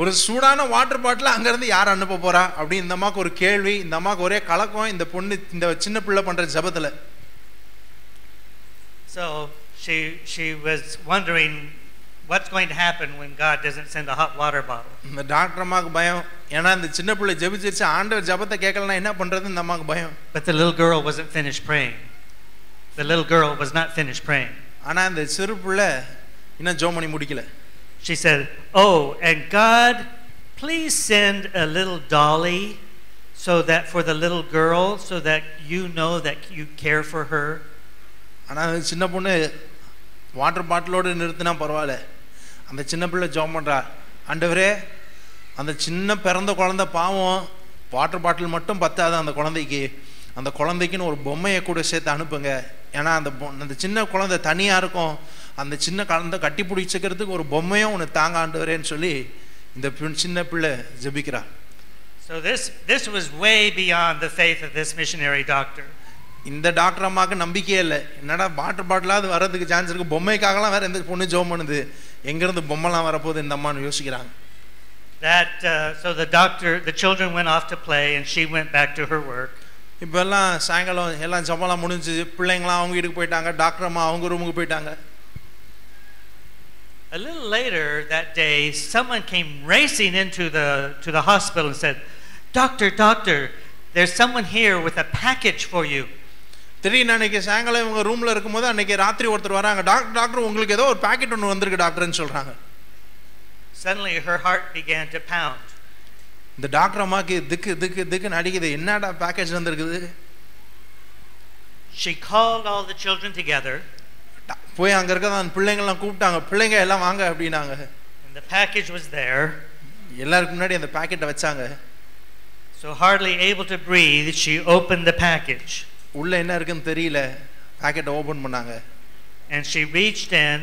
Speaker 2: ஒரு சூடான வாட்டர் பாட்டில் அங்கிருந்து யார் அனுப்ப போறா அப்படி இந்த அம்மாக்கு ஒரு கேள்வி. இந்த அம்மாக்கு ஒரே கலக்கம் இந்த பொண்ணு இந்த சின்ன பிள்ளை பண்ற ஜபத்துல.
Speaker 1: So she was wondering what's going to happen when God doesn't send a hot water bottle.
Speaker 2: இந்த டாக்டர் அம்மாக்கு பயம், ஏன்னா இந்த சின்ன பிள்ளை ஜெபிச்சிருச்சு, ஆண்டவர் ஜபத்தை கேட்கலனா என்ன பண்றது இந்த அம்மாக்கு பயம்.
Speaker 1: But the little girl wasn't finished praying. The little girl was not finished praying.
Speaker 2: ஆனா இந்த சிறு பிள்ளை இன்னும் ஜெபம் பண்ணி முடிக்கல.
Speaker 1: She said, "Oh, and God, please send a little dolly so that for the little girl so that you know that you care for her."
Speaker 2: ஆனா சின்ன பொண்ணு வாட்டர் பாட்டிலோடு நிறுத்தினா பரவாயில்ல. அந்த சின்ன பிள்ளை ஜெபம் பண்றா, ஆண்டவரே அந்த சின்ன பிறந்த குழந்தை பாவம், வாட்டர் பாட்டில் மட்டும் பத்தாது அந்த குழந்தைக்கு, அந்த குழந்தைக்குன்னு ஒரு பொம்மையை கூட சேர்த்து அனுப்புங்க. ஏன்னா அந்த சின்ன குழந்தை தனியா இருக்கும், அந்த சின்ன குழந்தை கட்டி பிடிச்சிக்கிறதுக்கு ஒரு பொம்மையும் ஒன்று தாங்க ஆண்டவரேன்னு சொல்லி இந்த சின்ன பிள்ளை ஜெபிக்கிறா.
Speaker 1: So this was way beyond the faith of this missionary doctor.
Speaker 2: இந்த டாக்டர் அம்மாவுக்கு நம்பிக்கையே இல்லை. என்னடா வாட்டர் பாட்டிலாவது வரதுக்கு சான்ஸ் இருக்கு, பொம்மைக்காகலாம் வேற எந்த பொண்ணு ஜெபம் பண்ணுது, எங்கிருந்து பொம்மைலாம் வரப்போகுது இந்த அம்மான்னு யோசிக்கிறாங்க.
Speaker 1: So the children went off to play and she went back to her work.
Speaker 2: இப்போ எல்லாம் சாயங்காலம் எல்லாம் ஜெபம்லாம் முடிஞ்சு பிள்ளைங்களாம் அவங்க வீட்டுக்கு போயிட்டாங்க, டாக்டர் அம்மா அவங்க ரூமுக்கு போயிட்டாங்க.
Speaker 1: A little later that day, someone came racing into the hospital and said, Doctor, there's someone here with a package for you."
Speaker 2: திடீர்னு அன்னைக்கு சாயங்காலம் இவங்க ரூம்ல இருக்கும்போது அன்னைக்கு ராத்திரி ஒருத்தர் வராங்க, டாக்டர் உங்களுக்கு ஏதோ ஒரு பாக்கெட் ஒன்று வந்திருக்கு டாக்டர்னு சொல்றாங்க.
Speaker 1: Suddenly her heart began to pound.
Speaker 2: இந்த டாக்டர் அம்மாக்கு திக்கு அடிக்குது, என்னடா பேக்கேஜ் வந்திருக்குது.
Speaker 1: She called all the children together.
Speaker 2: போய் அங்க இருக்க அந்த பிள்ளைங்கலாம் கூப்பிட்டாங்க, பிள்ளைங்க எல்லாம் வாங்க அப்படினாங்க.
Speaker 1: And the package was there.
Speaker 2: எல்லாருக்கு முன்னாடி அந்த பாக்கெட்டை வச்சாங்க.
Speaker 1: So hardly able to breathe, she opened the package.
Speaker 2: உள்ள என்ன இருக்குன்னு தெரியல, பாக்கெட்டை ஓபன் பண்ணாங்க.
Speaker 1: And she reached in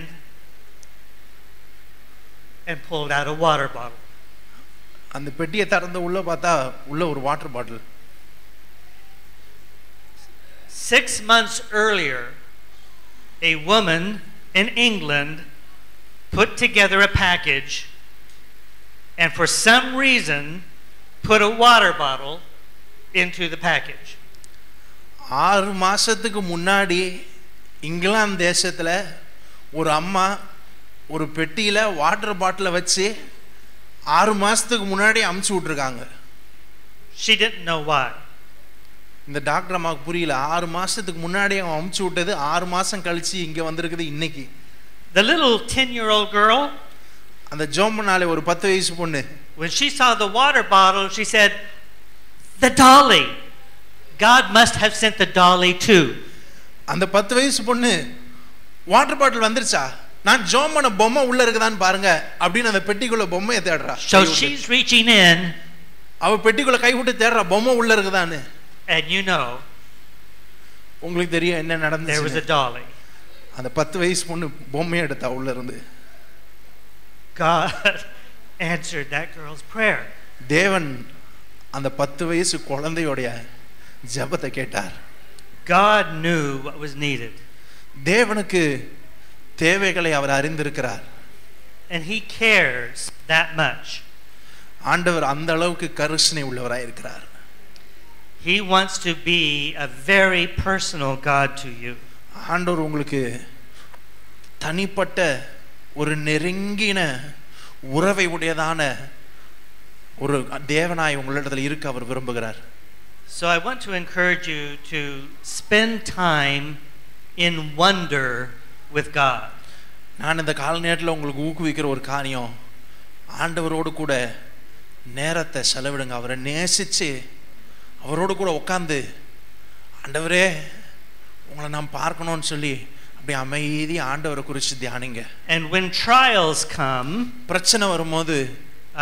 Speaker 1: and pulled out a water bottle.
Speaker 2: அந்த பெட்டியை திறந்து உள்ள பார்த்தா உள்ள ஒரு water bottle.
Speaker 1: 6 months earlier, a woman in England put together a package and for some reason put a water bottle into the package.
Speaker 2: 6 மாசத்துக்கு முன்னாடி இங்கிலாந்து தேசத்துல ஒரு அம்மா ஒரு பெட்டியில வாட்டர் பாட்டிலை வச்சு 6 மாசத்துக்கு முன்னாடி அமுச்சு விட்டுருக்காங்க.
Speaker 1: She didn't know why.
Speaker 2: இந்த டாக்டர் அம்மாவுக்கு புரியல, 6 மாசத்துக்கு முன்னாடி அவன் அமுச்சு விட்டது 6 மாசம் கழிச்சு இங்க வந்திருக்குது இன்னைக்கு.
Speaker 1: The little 10-year-old girl,
Speaker 2: அந்த ஜோம்பனாலே ஒரு 10 வயசு பொண்ணு,
Speaker 1: when she saw the water bottle, she said, "The dolly. God must have sent the dolly too."
Speaker 2: அந்த 10 வயசு பொண்ணு, வாட்டர் பாட்டில் வந்துருச்சா, நான் ஜோம்பன பொம்மை உள்ள இருக்குதான்னு பாருங்க அப்படின்னு அந்த பெட்டிக்குள்ள பொம்மையை தேடுறா.
Speaker 1: So she's reaching in,
Speaker 2: அவ பெட்டிக்குள்ள கை விட்டு தேடுறா பொம்மை உள்ள இருக்குதான்னு.
Speaker 1: and you know,
Speaker 2: உங்களுக்கு தெரியும் என்ன நடந்துச்சு.
Speaker 1: there was a dolly.
Speaker 2: அந்த 10 வயசு பொண்ணு பொம்மையை எடுத்தா உள்ள இருந்து.
Speaker 1: God answered that girl's prayer.
Speaker 2: தேவன் அந்த 10 வயசு குழந்தையோட ஜெபத்தை கேட்டார்.
Speaker 1: God knew what was needed.
Speaker 2: தேவனுக்கு தேவைகளை அவர் அறிந்திருக்கிறார்.
Speaker 1: And he cares that much.
Speaker 2: ஆண்டவர் அந்த அளவுக்கு கருணை உள்ளவராய் இருக்கிறார்.
Speaker 1: He wants to be a very personal God to you.
Speaker 2: ஆண்டவர் உங்களுக்கு தனிப்பட்ட ஒரு நெருங்கின உறவை உடையதான ஒரு தேவனாய் உங்களிடத்தில் இருக்க அவர் விரும்புகிறார்.
Speaker 1: So I want to encourage you to spend time in wonder with God.
Speaker 2: நான் இந்த கால நேரத்தில் உங்களுக்கு ஊக்குவிக்கிற ஒரு காரியம், ஆண்டவரோடு கூட நேரத்தை செலவிடுங்க. அவரை நேசிச்சு அவரோடு கூட உட்கார்ந்து, ஆண்டவரே உங்களை நான் பார்க்கணும்னு சொல்லி அப்படி அமைதி ஆண்டவரை குறித்து தியானிங்க.
Speaker 1: And when trials come,
Speaker 2: பிரச்சனை வரும்போது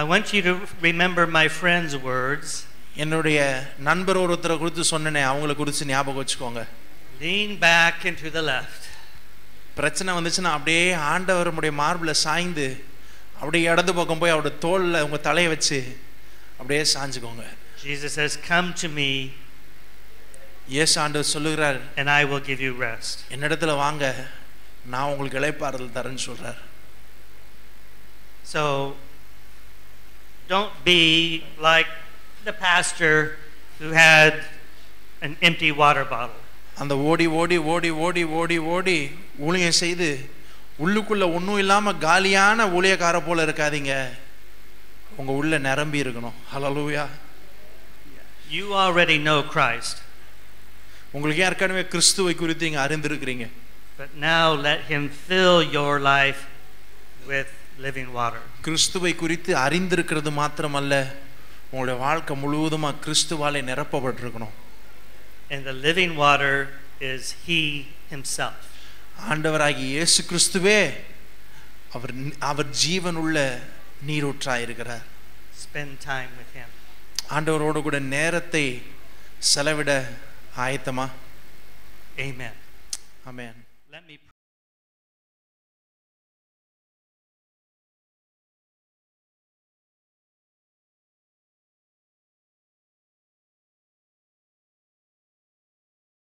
Speaker 1: I want you to remember my friend's words.
Speaker 2: என்னுடைய நண்பர் ஒருத்தரை குறித்து சொன்னேனே, அவங்களை குறித்து ஞாபகம் வச்சுக்கோங்க.
Speaker 1: Lean back and to the left.
Speaker 2: பிரச்சனை வந்துச்சுன்னா அப்படியே ஆண்டவருடைய மார்பில் சாய்ந்து அப்படியே இடது பக்கம் போய் அவருடைய தோளில் உங்க தலையை வச்சு அப்படியே சாஞ்சுக்கோங்க.
Speaker 1: Jesus says, come to me,
Speaker 2: இயேசு ஆண்டவர் சொல்லுகிறார்,
Speaker 1: and I will give you rest.
Speaker 2: என்னிடத்துல வாங்க, நான் உங்களுக்கு இளைப்பாறுதல் தரேன்னு சொல்றார்.
Speaker 1: So don't be like the pastor who had an empty water bottle.
Speaker 2: அந்த ஓடி ஓடி ஓடி ஓடி ஓடி ஓடி ஊழியம் செய்து உள்ளுக்குள்ள ஒன்றும் இல்லாம காலியான ஊழியக்கார போல இருக்காதீங்க. உங்க உள்ள நிரம்பி இருக்கணும். ஹல்லேலூயா.
Speaker 1: You already know Christ.
Speaker 2: உங்களுக்கு ஏற்கனவே கிறிஸ்துவை குறித்து நீங்க அறிந்திருக்கிறீங்க.
Speaker 1: But now let him fill your life with living water.
Speaker 2: கிறிஸ்துவை குறித்து அறிந்திருக்கிறது மாத்திரமல்ல, உங்களுடைய வாழ்க்கை முழுவதுமா கிறிஸ்துவாலே நிரப்பப்பட்டிருக்கணும்.
Speaker 1: And the living water is he himself.
Speaker 2: ஆண்டவராகிய இயேசு கிறிஸ்துவே அவர் ஜீவனுள்ள நீரூற்றாய் இருக்கிறார்.
Speaker 1: Spend time with him.
Speaker 2: ஆண்டவரோடு கூட நேரத்தை செலவிட ஆயத்தமா?
Speaker 1: Amen.
Speaker 2: ஆமென்.
Speaker 1: Let me